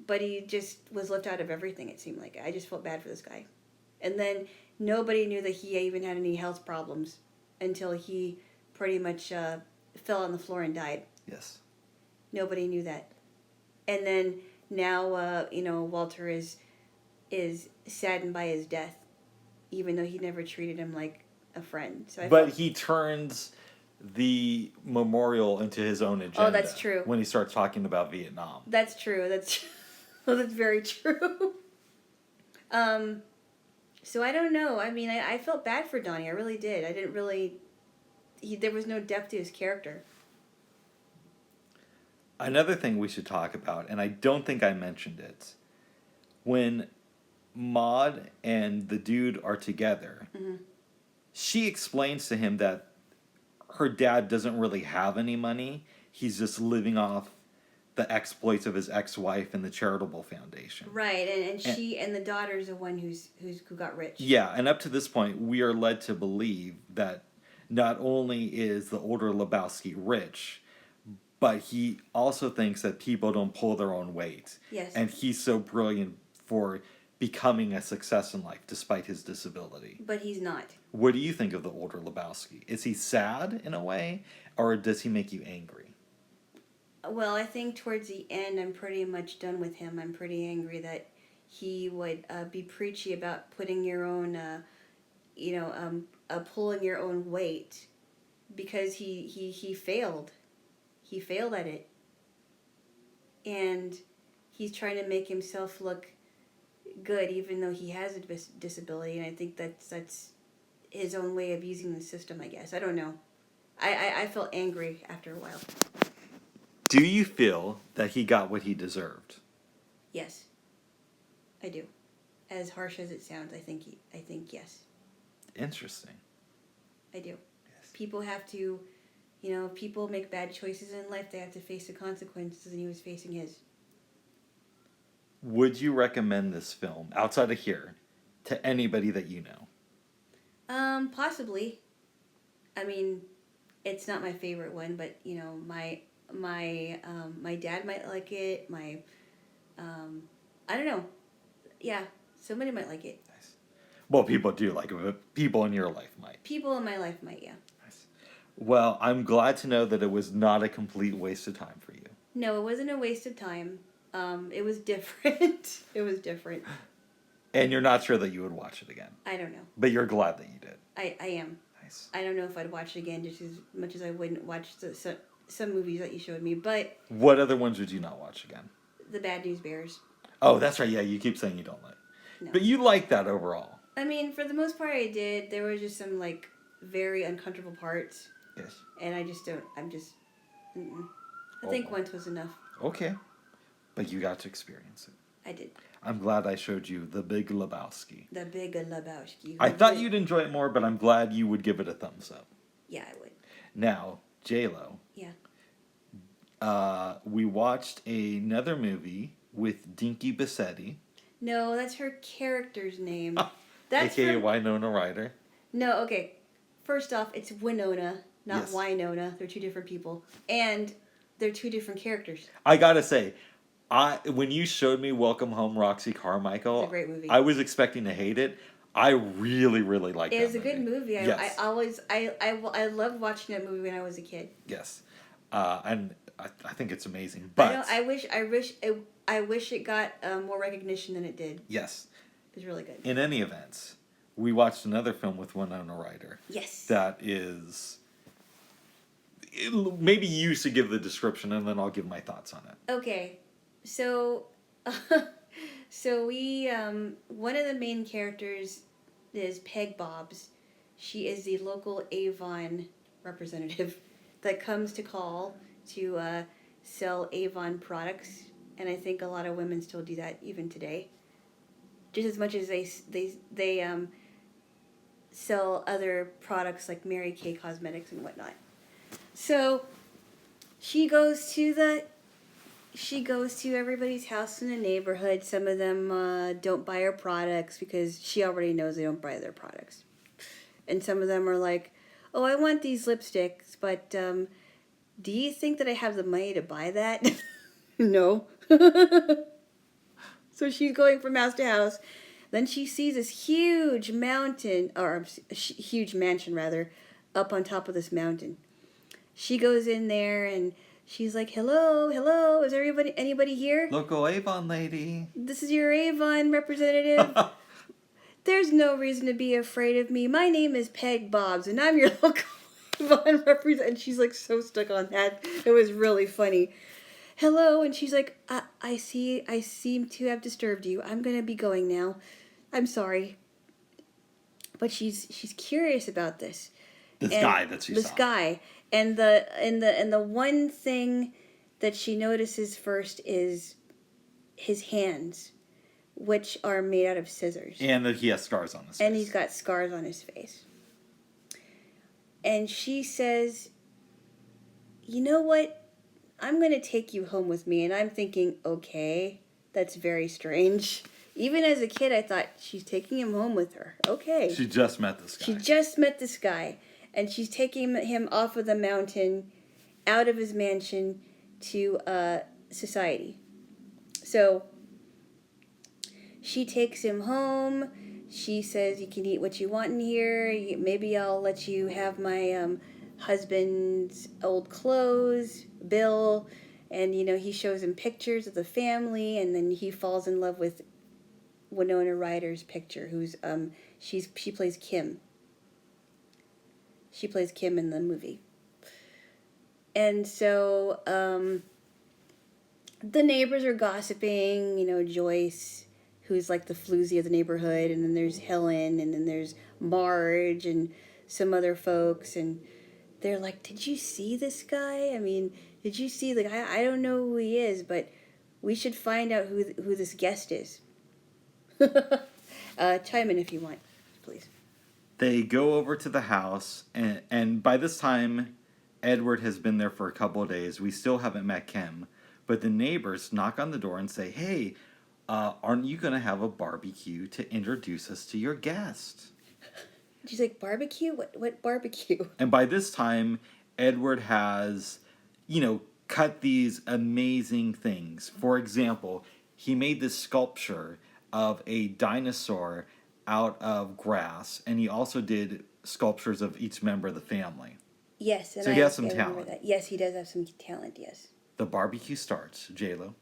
but he just was left out of everything, it seemed like. I just felt bad for this guy. And then nobody knew that he even had any health problems until he pretty much fell on the floor and died. Yes. Nobody knew that. And then now, Walter is saddened by his death, even though he never treated him like a friend. So he turns the memorial into his own agenda. Oh, that's true. When he starts talking about Vietnam. That's true. That's very true. So I don't know. I mean, I felt bad for Donnie. I really did. I didn't really... there was no depth to his character. Another thing we should talk about, and I don't think I mentioned it, when Maud and the dude are together, Mm-hmm. she explains to him that her dad doesn't really have any money. He's just living off the exploits of his ex-wife and the charitable foundation. Right, and she and the daughter's the one who got rich. Yeah, and up to this point, we are led to believe that not only is the older Lebowski rich, but he also thinks that people don't pull their own weight. Yes. And he's so brilliant for becoming a success in life despite his disability. But he's not. What do you think of the older Lebowski? Is he sad in a way, or does he make you angry? Well, I think towards the end, I'm pretty much done with him. I'm pretty angry that he would be preachy about putting your own, pulling your own weight, because he failed. He failed at it. And he's trying to make himself look good, even though he has a disability. And I think that's his own way of using the system, I guess. I don't know. I felt angry after a while. Do you feel that he got what he deserved? Yes, I do. As harsh as it sounds, I think yes. Interesting. I do. Yes. People have to, people make bad choices in life. They have to face the consequences, and he was facing his. Would you recommend this film, outside of here, to anybody that you know? Possibly. I mean, it's not my favorite one, but my dad might like it. I don't know. Yeah, somebody might like it. Nice. Well, people do like it, but people in your life might. People in my life might, yeah. Nice. Well, I'm glad to know that it was not a complete waste of time for you. No, it wasn't a waste of time. It was different. It was different. And you're not sure that you would watch it again. I don't know. But you're glad that you did. I am. Nice. I don't know if I'd watch it again just as much as I wouldn't watch some movies that you showed me, but... What other ones would you not watch again? The Bad News Bears. Oh, that's right. Yeah, you keep saying you don't like. No. But you like that overall. I mean, for the most part, I did. There were just some, very uncomfortable parts. Yes. And I just don't... I think once was enough. Okay. But you got to experience it. I did. I'm glad I showed you The Big Lebowski. The Big Lebowski. I thought you'd enjoy it more, but I'm glad you would give it a thumbs up. Yeah, I would. Now, Jaylo. Yeah. We watched another movie with Dinky Bassetti. No, that's her character's name. That's AKA Winona Ryder. No, okay. First off, it's Winona, not Yes. Winona. They're two different people. And they're two different characters. I gotta say, when you showed me Welcome Home, Roxy Carmichael, It's a great movie. I was expecting to hate it. I really, really liked it. It was a good movie. Yes. I loved watching that movie when I was a kid. Yes. And I think it's amazing. But I wish it got more recognition than it did. Yes. It was really good. In any event, we watched another film with Winona Ryder. Yes. That is... Maybe you should give the description and then I'll give my thoughts on it. Okay. So, we, one of the main characters is Peg Bobs. She is the local Avon representative that comes to call to sell Avon products. And I think a lot of women still do that even today. Just as much as they sell other products like Mary Kay Cosmetics and whatnot. So she goes to everybody's house in the neighborhood. Some of them don't buy her products because she already knows they don't buy their products. And some of them are like, oh, I want these lipsticks, but do you think that I have the money to buy that? No. So she's going from house to house. Then she sees this huge mountain, or huge mansion rather, up on top of this mountain. She goes in there and she's like, hello, is anybody here? Local Avon lady. This is your Avon representative. There's no reason to be afraid of me. My name is Peg Bobs and I'm your local Avon representative. And she's like so stuck on that. It was really funny. Hello, and she's like, I seem to have disturbed you. I'm going to be going now. I'm sorry. But she's curious about this. This guy that she saw. This guy. And the one thing that she notices first is his hands, which are made out of scissors. And that he has scars on his face. And he's got scars on his face. And she says, you know what? I'm going to take you home with me. And I'm thinking, okay, that's very strange. Even as a kid, I thought, she's taking him home with her. Okay. She just met this guy. And she's taking him off of the mountain, out of his mansion, to society. So she takes him home. She says, you can eat what you want in here. Maybe I'll let you have my husband's old clothes, Bill. And, he shows him pictures of the family. And then he falls in love with Winona Ryder's picture, who's, she plays Kim. She plays Kim in the movie. And so the neighbors are gossiping, Joyce, who's like the floozy of the neighborhood, and then there's Helen, and then there's Marge, and some other folks, and they're like, did you see this guy? I mean, did you see, I don't know who he is, but we should find out who this guest is. Chime in if you want, please. They go over to the house, and by this time, Edward has been there for a couple of days. We still haven't met Kim, but the neighbors knock on the door and say, hey, aren't you going to have a barbecue to introduce us to your guest? She's like, barbecue? What barbecue? And by this time, Edward has, cut these amazing things. For example, he made this sculpture of a dinosaur out of grass, and he also did sculptures of each member of the family. Yes, and so he has some talent. That. Yes, he does have some talent. Yes. The barbecue starts. Jaylo,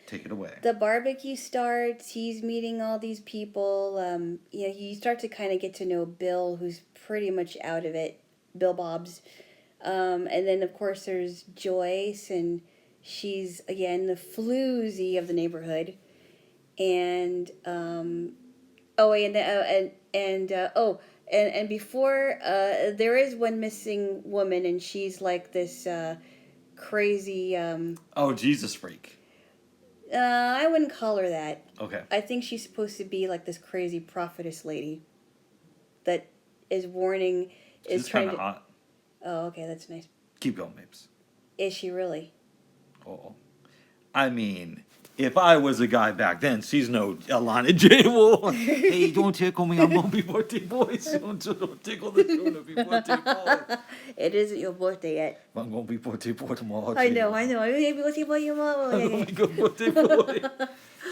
take it away. The barbecue starts. He's meeting all these people. You start to kind of get to know Bill, who's pretty much out of it. Bill Bobs, and then of course there's Joyce, and she's again the floozy of the neighborhood, and. And before, there is one missing woman, and she's like this crazy... Jesus freak. I wouldn't call her that. Okay. I think she's supposed to be like this crazy prophetess lady that is warning... She's kind of hot. Oh, okay, that's nice. Keep going, babes. Is she really? Oh. I mean... If I was a guy back then, she's no Alana Jaylo. Hey, don't tickle me. I'm going to be birthday boy soon. So don't tickle the tuna be birthday boy. It isn't your birthday yet. I'm going to be birthday boy tomorrow. I know. I'm going to be birthday boy tomorrow. I'm going to be good birthday boy.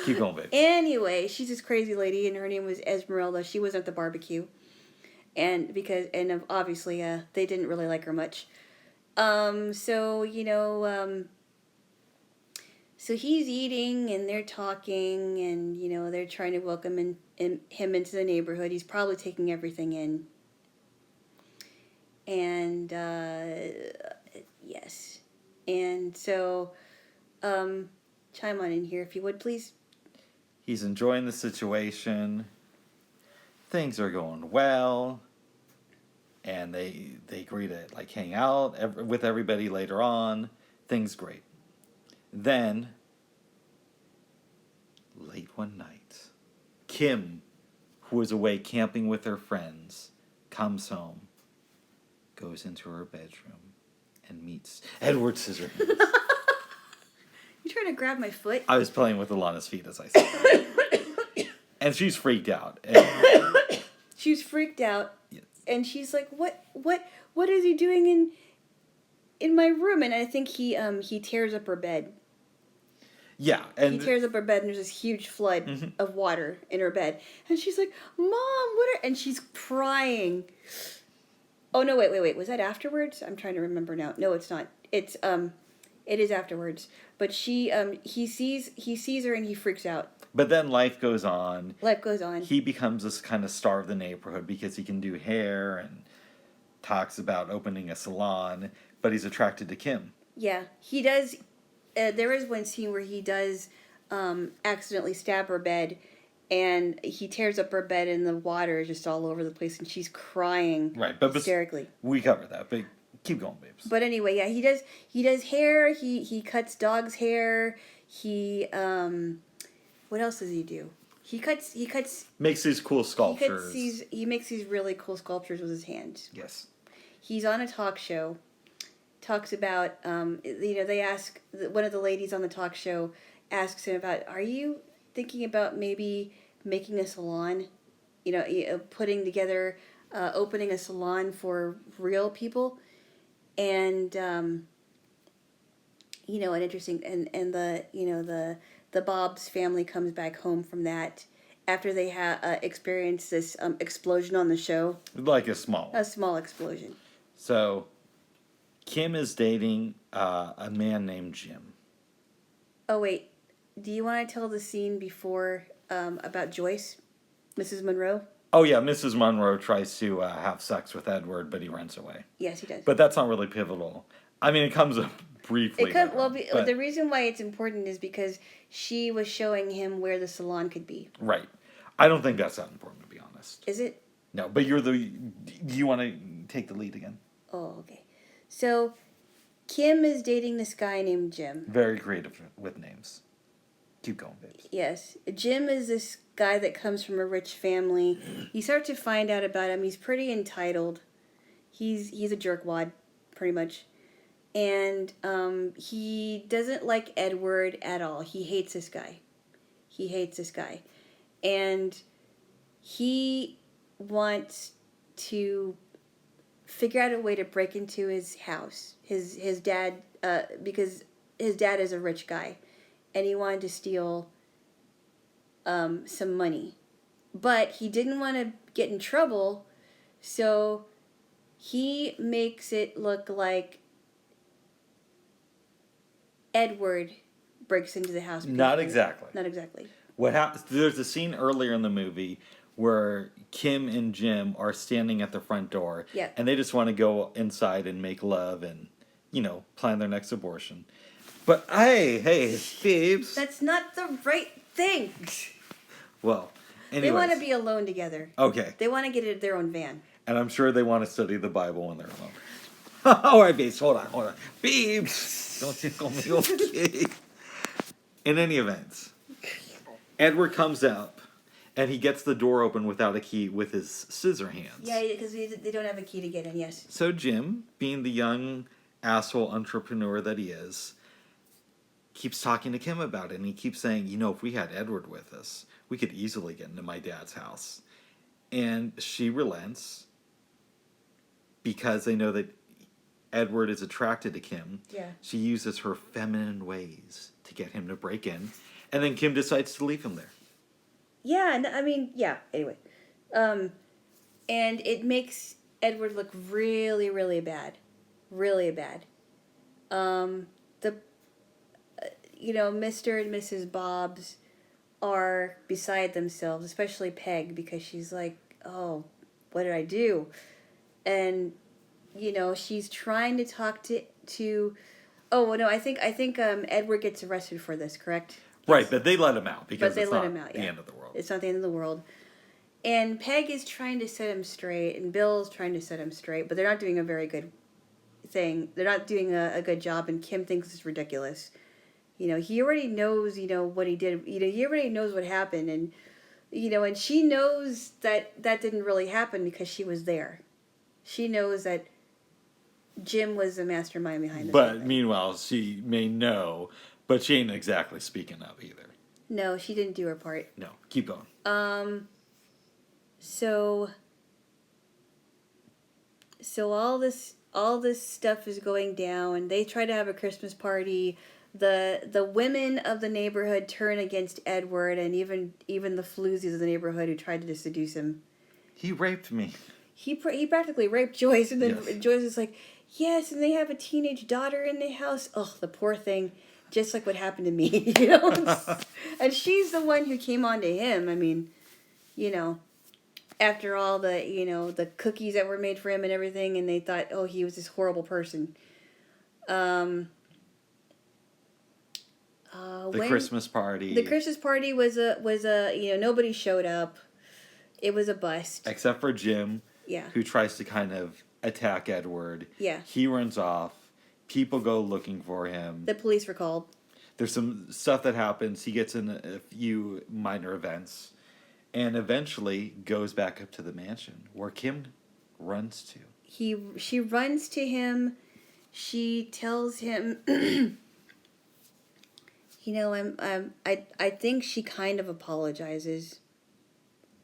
Keep going, babe. Anyway, she's this crazy lady, and her name was Esmeralda. She was at the barbecue. And obviously, they didn't really like her much. So he's eating, and they're talking, and, they're trying to welcome him him into the neighborhood. He's probably taking everything in. And yes. And so chime on in here if you would, please. He's enjoying the situation. Things are going well. And they agree to like hang out with everybody later on. Things great. Then, late one night, Kim, who was away camping with her friends, comes home, goes into her bedroom, and meets Edward Scissorhands. You trying to grab my foot? I was playing with Alana's feet, as I said. And she's freaked out. And she's freaked out. yes. And she's like, what is he doing in my room? And I think he tears up her bed. Yeah, and he tears up her bed, and there's this huge flood of water in her bed, and she's like, "Mom, what are?" And she's crying. Oh no! Wait! Was that afterwards? I'm trying to remember now. No, it's not. It is afterwards. But he sees her, and he freaks out. But then life goes on. Life goes on. He becomes this kind of star of the neighborhood because he can do hair and talks about opening a salon. But he's attracted to Kim. Yeah, he does. There is one scene where he does accidentally stab her bed, and he tears up her bed, and the water is just all over the place, and she's crying hysterically. We covered that, but keep going, babes. But anyway, yeah, he does hair. He cuts dogs' hair. He what else does he do? He makes these cool sculptures. He makes these really cool sculptures with his hands. Yes. He's on a talk show. Talks about, they ask, one of the ladies on the talk show asks him about, are you thinking about maybe making a salon? Putting together, opening a salon for real people? And, an interesting, and the Bob's family comes back home from that after they experienced this explosion on the show. Like a small explosion. So Kim is dating a man named Jim. Oh, wait. Do you want to tell the scene before about Joyce, Mrs. Monroe? Oh, yeah. Mrs. Monroe tries to have sex with Edward, but he runs away. Yes, he does. But that's not really pivotal. I mean, it comes up briefly. The reason why it's important is because she was showing him where the salon could be. Right. I don't think that's that important, to be honest. Is it? No, but do you want to take the lead again? Oh, okay. So, Kim is dating this guy named Jim. Very creative with names. Keep going, babes. Yes. Jim is this guy that comes from a rich family. You start to find out about him. He's pretty entitled. He's a jerkwad, pretty much. And he doesn't like Edward at all. He hates this guy. And he wants to figure out a way to break into his house. His dad, because his dad is a rich guy, and he wanted to steal some money, but he didn't want to get in trouble, so he makes it look like Edward breaks into the house. Not exactly. Not exactly. What happens? There's a scene earlier in the movie where Kim and Jim are standing at the front door. Yeah. And they just want to go inside and make love and, plan their next abortion. But hey, babes. That's not the right thing. Well, anyways. They want to be alone together. Okay. They want to get their own van. And I'm sure they want to study the Bible when they're alone. All right, babes. Hold on. Babes. Don't tickle me, okay? In any event, Edward comes up, and he gets the door open without a key with his scissor hands. Yeah, because they don't have a key to get in, yes. So Jim, being the young asshole entrepreneur that he is, keeps talking to Kim about it, and he keeps saying, if we had Edward with us, we could easily get into my dad's house. And she relents because they know that Edward is attracted to Kim. Yeah. She uses her feminine ways to get him to break in, and then Kim decides to leave him there. Yeah, anyway. And it makes Edward look really, really bad. Really bad. Mr. and Mrs. Bob's are beside themselves, especially Peg, because she's like, oh, what did I do? And, she's trying to talk to oh, no, I think Edward gets arrested for this, correct? Right, Yes. but they let him out because But they it's let not him out, the yeah. end of the world. It's not the end of the world. And Peg is trying to set him straight, and Bill's trying to set him straight, but they're not doing a very good thing. They're not doing a good job, and Kim thinks it's ridiculous. He already knows, what he did. He already knows what happened, and, and she knows that didn't really happen because she was there. She knows that Jim was the mastermind behind this whole But thing. meanwhile, she may know, but she ain't exactly speaking up either. No, she didn't do her part. No, keep going. So all this stuff is going down. They try to have a Christmas party. The women of the neighborhood turn against Edward, and even the floozies of the neighborhood who tried to seduce him. He raped me. He practically raped Joyce, and then Yes. Joyce is like, yes, and they have a teenage daughter in the house. Oh, the poor thing. Just like what happened to me, And she's the one who came on to him. I mean, after all the, the cookies that were made for him and everything, and they thought, oh, he was this horrible person. The Christmas party. The Christmas party was a nobody showed up. It was a bust. Except for Jim, Yeah. who tries to kind of attack Edward. Yeah. He runs off. People go looking for him. The police were called. There's some stuff that happens. He gets in a few minor events. And eventually goes back up to the mansion where Kim runs to. She runs to him. She tells him, I think she kind of apologizes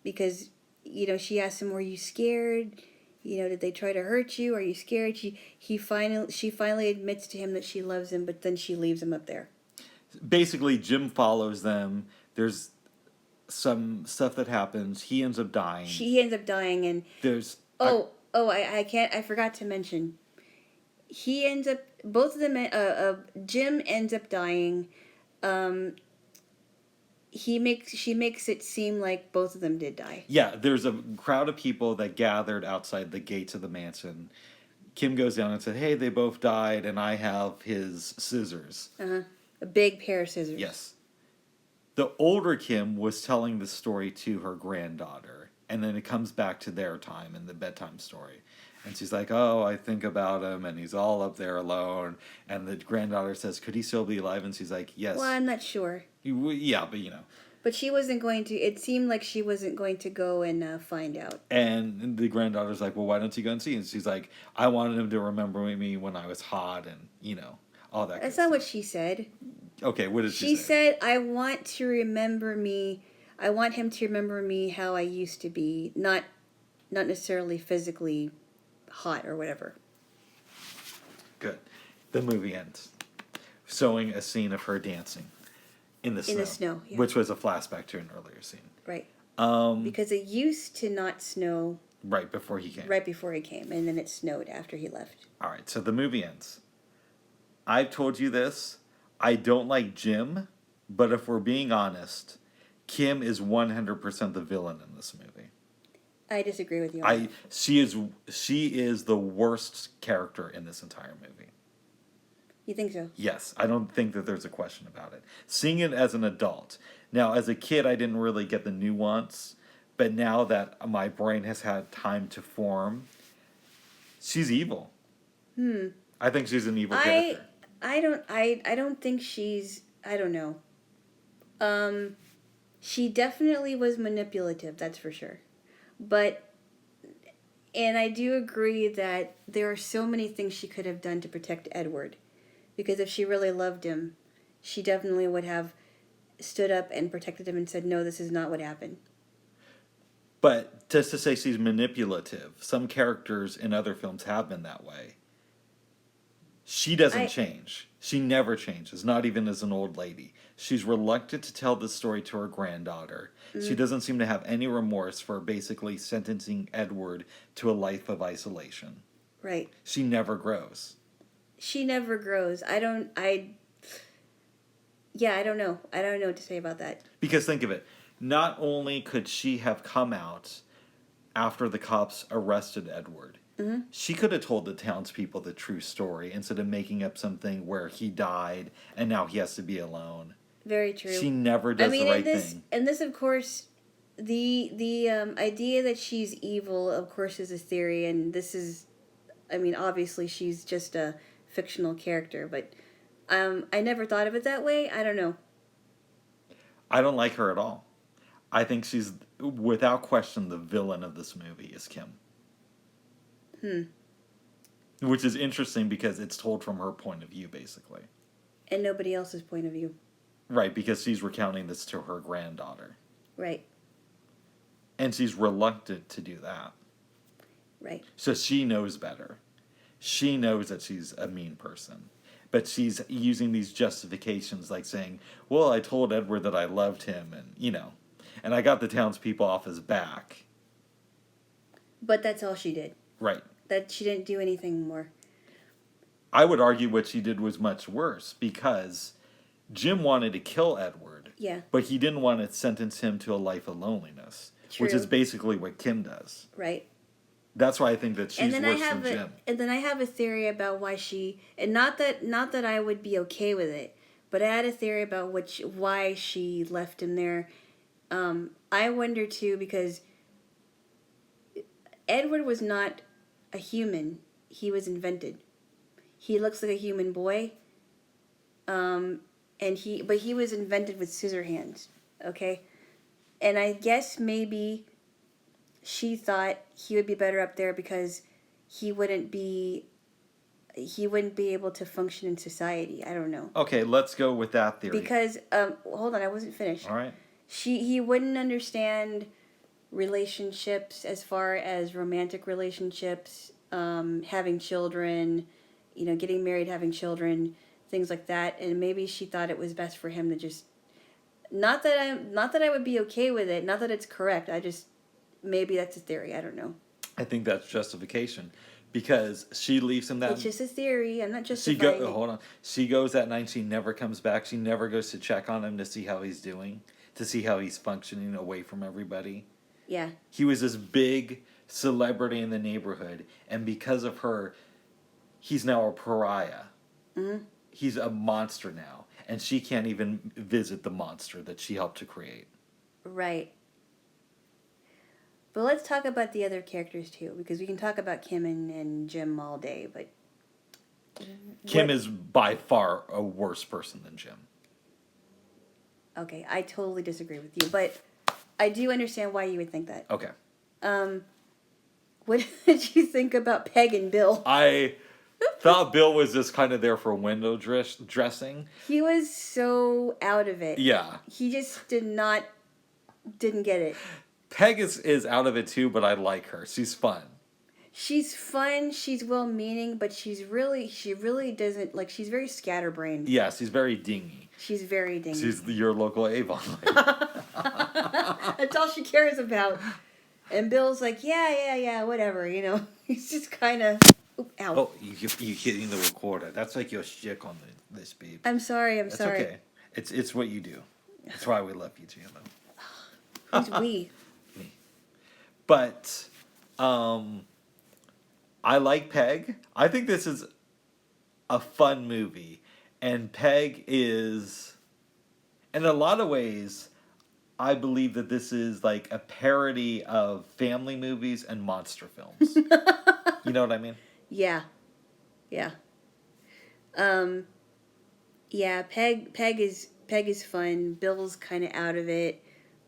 because, she asks him, were you scared? Did they try to hurt you? Are you scared? She finally admits to him that she loves him, but then she leaves him up there. Basically, Jim follows them. There's some stuff that happens. He ends up dying. He ends up dying, and there's I forgot to mention. He ends up, both of them. Jim ends up dying. She makes it seem like both of them did die. Yeah, there's a crowd of people that gathered outside the gates of the mansion. Kim goes down and said, "Hey, they both died, and I have his scissors." A big pair of scissors. Yes. The older Kim was telling the story to her granddaughter, and then it comes back to their time in the bedtime story. And she's like, oh, I think about him, and he's all up there alone. And the granddaughter says, could he still be alive? And she's like, yes. Well, I'm not sure. Yeah, but But she wasn't going to, it seemed like she wasn't going to go and find out. And the granddaughter's like, well, why don't you go and see? And she's like, I wanted him to remember me when I was hot, and, all that. That's not what she said. Okay, what did she say? She said, I want him to remember me how I used to be, not necessarily physically hot or whatever. Good. The movie ends showing a scene of her dancing in the snow. In the snow, yeah. Which was a flashback to an earlier scene. Right. Because it used to not snow. Right before he came. Right before he came, and then it snowed after he left. All right, so the movie ends. I've told you this. I don't like Jim, but if we're being honest, Kim is 100% the villain in this movie. I disagree with you on that. She is the worst character in this entire movie. You think so? Yes, I don't think that there's a question about it. Seeing it as an adult. Now, as a kid, I didn't really get the nuance, but now that my brain has had time to form, she's evil. I think she's an evil character. I don't think she's, I don't know. She definitely was manipulative, that's for sure. And I do agree that there are so many things she could have done to protect Edward. Because if she really loved him, she definitely would have stood up and protected him and said, no, this is not what happened. But just to say she's manipulative, some characters in other films have been that way. She doesn't change. She never changes, not even as an old lady. She's reluctant to tell this story to her granddaughter. She doesn't seem to have any remorse for basically sentencing Edward to a life of isolation. Right. She never grows. She never grows. Yeah, I don't know. I don't know what to say about that. Because think of it. Not only could she have come out after the cops arrested Edward, she could have told the townspeople the true story instead of making up something where he died and now he has to be alone. Very true. She never does the right thing. And this, of course, the idea that she's evil, of course, is a theory, and this is, I mean, obviously she's just a fictional character, but I never thought of it that way. I don't know. I don't like her at all. I think she's, without question, the villain of this movie is Kim. Which is interesting because it's told from her point of view, basically. And nobody else's point of view. Right, because she's recounting this to her granddaughter. Right. And she's reluctant to do that. Right. So she knows better. She knows that she's a mean person. But she's using these justifications like saying, well, I told Edward that I loved him and, and I got the townspeople off his back. But that's all she did. Right. That she didn't do anything more. I would argue what she did was much worse because Jim wanted to kill Edward. Yeah. But he didn't want to sentence him to a life of loneliness. True. Which is basically what Kim does. Right. That's why I think that she's worse than Jim. And then I have a theory about why she, and not that I would be okay with it, but I had a theory about why she left him there. I wonder too because Edward was not a human; he was invented. He looks like a human boy, but he was invented with scissor hands. Okay, and I guess maybe she thought he would be better up there because he wouldn't be able to function in society. I don't know. Okay, let's go with that theory. Because hold on, I wasn't finished. All right. He wouldn't understand relationships as far as romantic relationships, having children, getting married, having children, things like that, and maybe she thought it was best for him to just not that I would be okay with it, not that it's correct. I just maybe that's a theory. I don't know. I think that's justification because she leaves him that. It's just a theory. I'm not justifying it. Hold on. She goes that night. She never comes back. She never goes to check on him to see how he's doing, to see how he's functioning away from everybody. Yeah. He was this big celebrity in the neighborhood, and because of her, he's now a pariah. Mm-hmm. He's a monster now, and she can't even visit the monster that she helped to create. Right. But let's talk about the other characters too, because we can talk about Kim and Jim all day, but Kim is by far a worse person than Jim. Okay, I totally disagree with you, but I do understand why you would think that. Okay. What did you think about Peg and Bill? I thought Bill was just kind of there for window dressing. He was so out of it. Yeah. He just didn't get it. Peg is out of it too, but I like her. She's fun. She's fun. She's well-meaning, but she really doesn't, like, she's very scatterbrained. Yeah, she's very dingy. She's very dingy. She's your local Avon lady. That's all she cares about. And Bill's like, yeah, whatever, He's just kind of, ow. Oh, you're hitting the recorder. That's like your shtick on this, babe. I'm sorry. That's okay. It's what you do. That's why we love you, Jaylo. Who's we? Me. But, I like Peg. I think this is a fun movie. And Peg is, in a lot of ways, I believe that this is like a parody of family movies and monster films. You know what I mean? Yeah. Yeah. Yeah, Peg is fun. Bill's kind of out of it.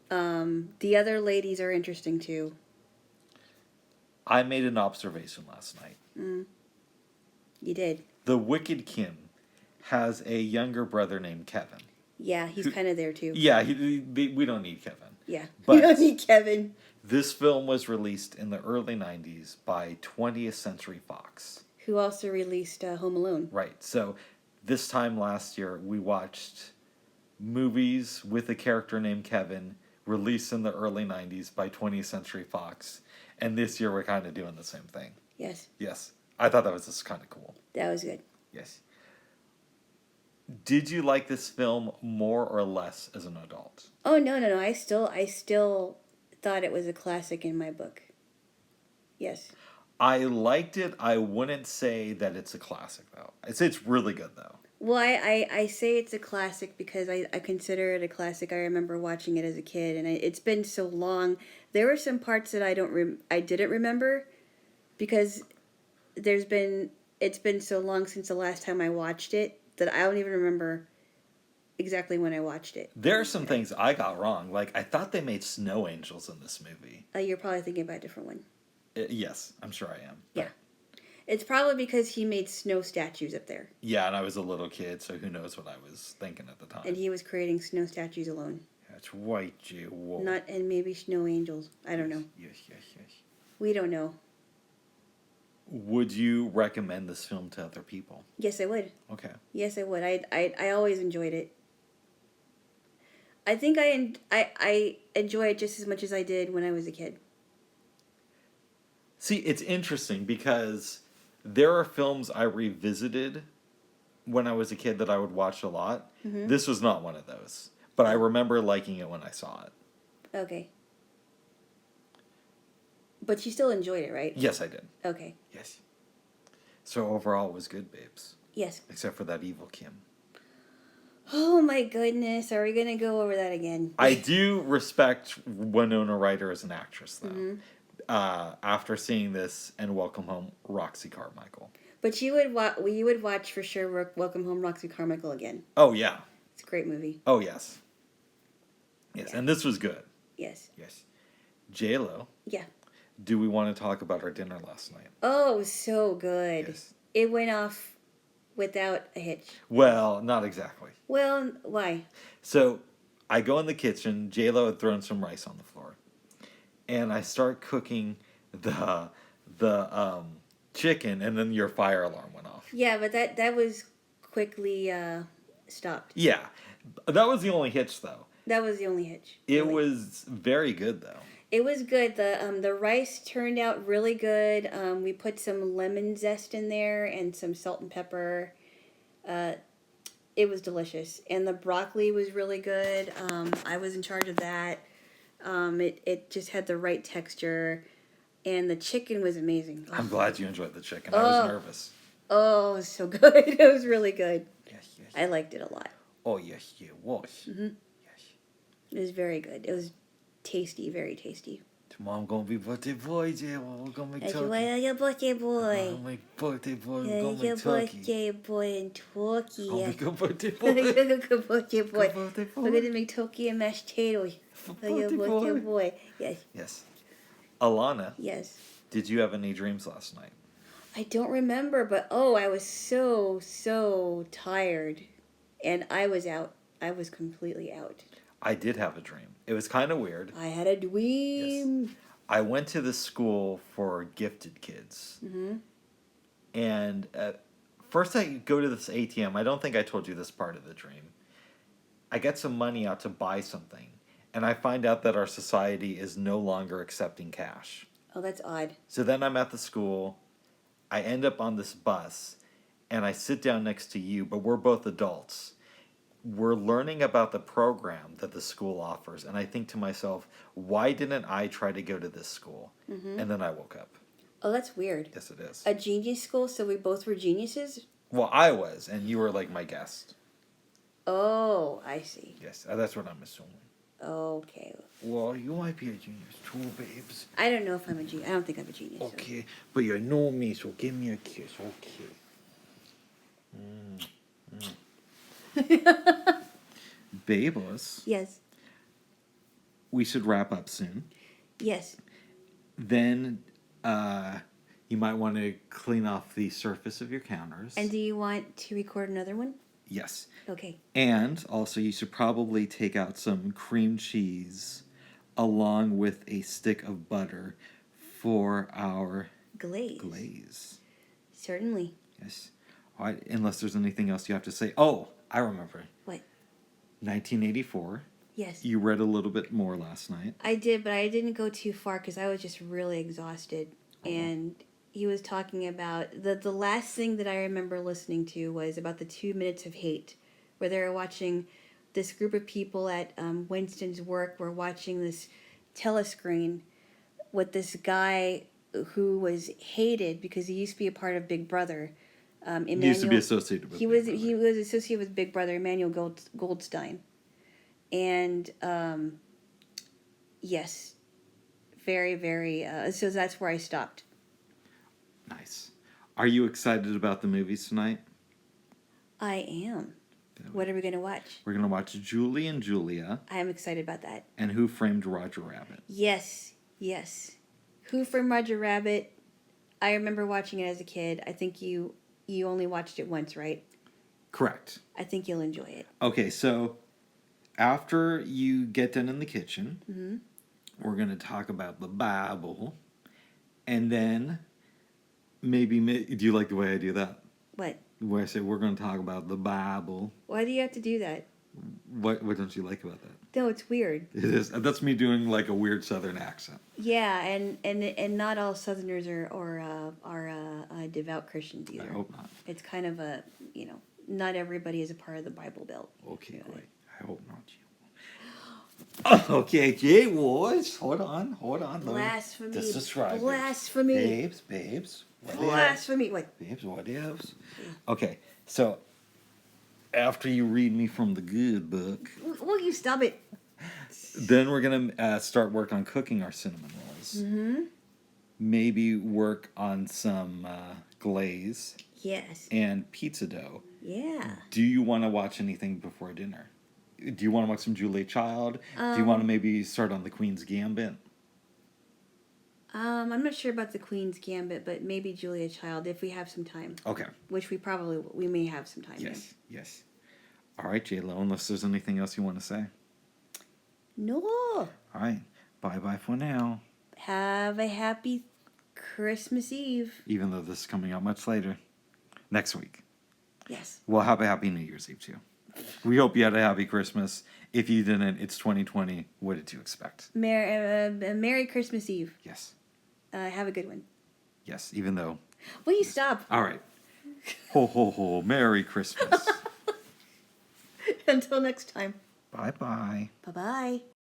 The other ladies are interesting too. I made an observation last night. You did. The Wicked Kim has a younger brother named Kevin. Yeah, he's kind of there too. Yeah, we don't need Kevin. Yeah, But we don't need Kevin. This film was released in the early 90s by 20th Century Fox. Who also released Home Alone. Right, so this time last year we watched movies with a character named Kevin released in the early 90s by 20th Century Fox. And this year we're kind of doing the same thing. Yes. Yes. I thought that was just kind of cool. That was good. Yes. Did you like this film more or less as an adult? Oh no! I still thought it was a classic in my book. Yes. I liked it. I wouldn't say that it's a classic, though. I'd say it's really good, though. Well, I say it's a classic because I consider it a classic. I remember watching it as a kid, and it's been so long. There were some parts that I didn't remember because it's been so long since the last time I watched it that I don't even remember exactly when I watched it. There are some things I got wrong. Like, I thought they made snow angels in this movie. You're probably thinking about a different one. Yes, I'm sure I am. Yeah. It's probably because he made snow statues up there. Yeah, and I was a little kid, so who knows what I was thinking at the time. And he was creating snow statues alone. That's right, Jaylo. And maybe snow angels. I don't know. Yes. We don't know. Would you recommend this film to other people? Yes, I would. Okay. Yes, I would. I always enjoyed it. I think I enjoy it just as much as I did when I was a kid. See, it's interesting because there are films I revisited when I was a kid that I would watch a lot. Mm-hmm. This was not one of those. But I remember liking it when I saw it. Okay. But you still enjoyed it, right? Yes, I did. Okay. Yes. So overall, it was good, babes. Yes. Except for that evil Kim. Oh my goodness, are we going to go over that again? I do respect Winona Ryder as an actress, though. Mm-hmm. After seeing this and Welcome Home, Roxy Carmichael. But you would watch for sure Welcome Home, Roxy Carmichael again. Oh, yeah. It's a great movie. Oh, yes. Yes, Yeah. and this was good. Yes. Yes. Jaylo. Yeah. Do we want to talk about our dinner last night? Oh, it was so good. Yes. It went off without a hitch. Well, not exactly. Well, why? So, I go in the kitchen. Jaylo had thrown some rice on the floor. And I start cooking the chicken, and then your fire alarm went off. Yeah, but that was quickly stopped. Yeah. That was the only hitch, though. That was the only hitch. It really. was very good, though. It was good. The rice turned out really good. We put some lemon zest in there and some salt and pepper. It was delicious. And the broccoli was really good. I was in charge of that. It just had the right texture. And the chicken was amazing. I'm glad you enjoyed the chicken. I was nervous. Oh, it was so good. It was really good. Yes. I liked it a lot. Oh, yes, it was. Mm-hmm. Yes. It was very good. It was tasty, very tasty. Tomorrow I'm going to be birthday boy, Jaylo. We're going to make That's turkey. why you're birthday boy. I'm make birthday boy. We're Yeah, going to you're make turkey. birthday boy and turkey. I'll Yeah. make a birthday You're boy. a birthday boy. Good birthday boy. We're gonna make turkey and mashed potatoes. For your birthday boy. Yes. Yes. Alana, Yes. did you have any dreams last night? I don't remember, but I was so tired, and I was out. I was completely out. I did have a dream. It was kind of weird. I had a dream. Yes. I went to this school for gifted kids. Mm-hmm. And first I go to this ATM. I don't think I told you this part of the dream. I get some money out to buy something. And I find out that our society is no longer accepting cash. Oh, that's odd. So then I'm at the school. I end up on this bus. And I sit down next to you, but we're both adults. We're learning about the program that the school offers. And I think to myself, why didn't I try to go to this school? Mm-hmm. And then I woke up. Oh, that's weird. Yes, it is. A genius school, so we both were geniuses? Well, I was, and you were like my guest. Oh, I see. Yes, that's what I'm assuming. Okay. Well, you might be a genius too, babes. I don't know if I'm a genius. I don't think I'm a genius. so. Okay, but you know me, so give me a kiss, okay? Babes, Yes. we should wrap up soon. Yes. Then, you might want to clean off the surface of your counters. And do you want to record another one? Yes. Okay. And also, you should probably take out some cream cheese along with a stick of butter for our glaze. Certainly. Yes. All right, unless there's anything else you have to say. Oh, I remember. What? 1984. Yes. You read a little bit more last night. I did, but I didn't go too far because I was just really exhausted. Oh. And he was talking about the last thing that I remember listening to was about the 2 minutes of hate where they were watching this group of people at Winston's work were watching this telescreen with this guy who was hated because he used to be a part of Big Brother. Emmanuel, He used to be associated with he Big was Brother. he was associated with Big Brother Emmanuel Goldstein, and yes, very very. So that's where I stopped. Nice. Are you excited about the movies tonight? I am. What are we gonna watch? We're going to watch Julie and Julia I am excited about that. and Who Framed Roger Rabbit. Yes, yes. Who Framed Roger Rabbit? I remember watching it as a kid. I think you only watched it once, right? Correct. I think you'll enjoy it. Okay, so after you get done in the kitchen, Mm-hmm. we're going to talk about the Bible. And then maybe, do you like the way I do that? What? Where I say we're going to talk about the Bible. Why do you have to do that? What don't you like about that? No, it's weird. It is. That's me doing like a weird Southern accent. Yeah, and not all Southerners are devout Christians either. I hope not. It's kind of a not everybody is a part of the Bible Belt. Okay, great. I hope not you. Okay, Jay boys, hold on. Blasphemy! This is right. Blasphemy! Babes. Blasphemy! What? Babes, what else? Okay, so after you read me from the good book, Will you stop it? then we're gonna start work on cooking our cinnamon rolls. Mm-hmm. Maybe work on some glaze Yes. and pizza dough. Yeah. Do you want to watch anything before dinner? Do you want to watch some Julia Child? Do you want to maybe start on the Queen's Gambit? I'm not sure about the Queen's Gambit, but maybe Julia Child if we have some time. Okay. Which we may have some time. Yes. All right, Jaylo, unless there's anything else you want to say. No. All right. Bye-bye for now. Have a happy Christmas Eve. Even though this is coming out much later. Next week. Yes. Well, have a happy New Year's Eve, too. We hope you had a happy Christmas. If you didn't, it's 2020. What did you expect? Merry Christmas Eve. Yes. Have a good one. Yes, even though... Will you stop? All right. Ho, ho, ho. Merry Christmas. Until next time. Bye-bye. Bye-bye.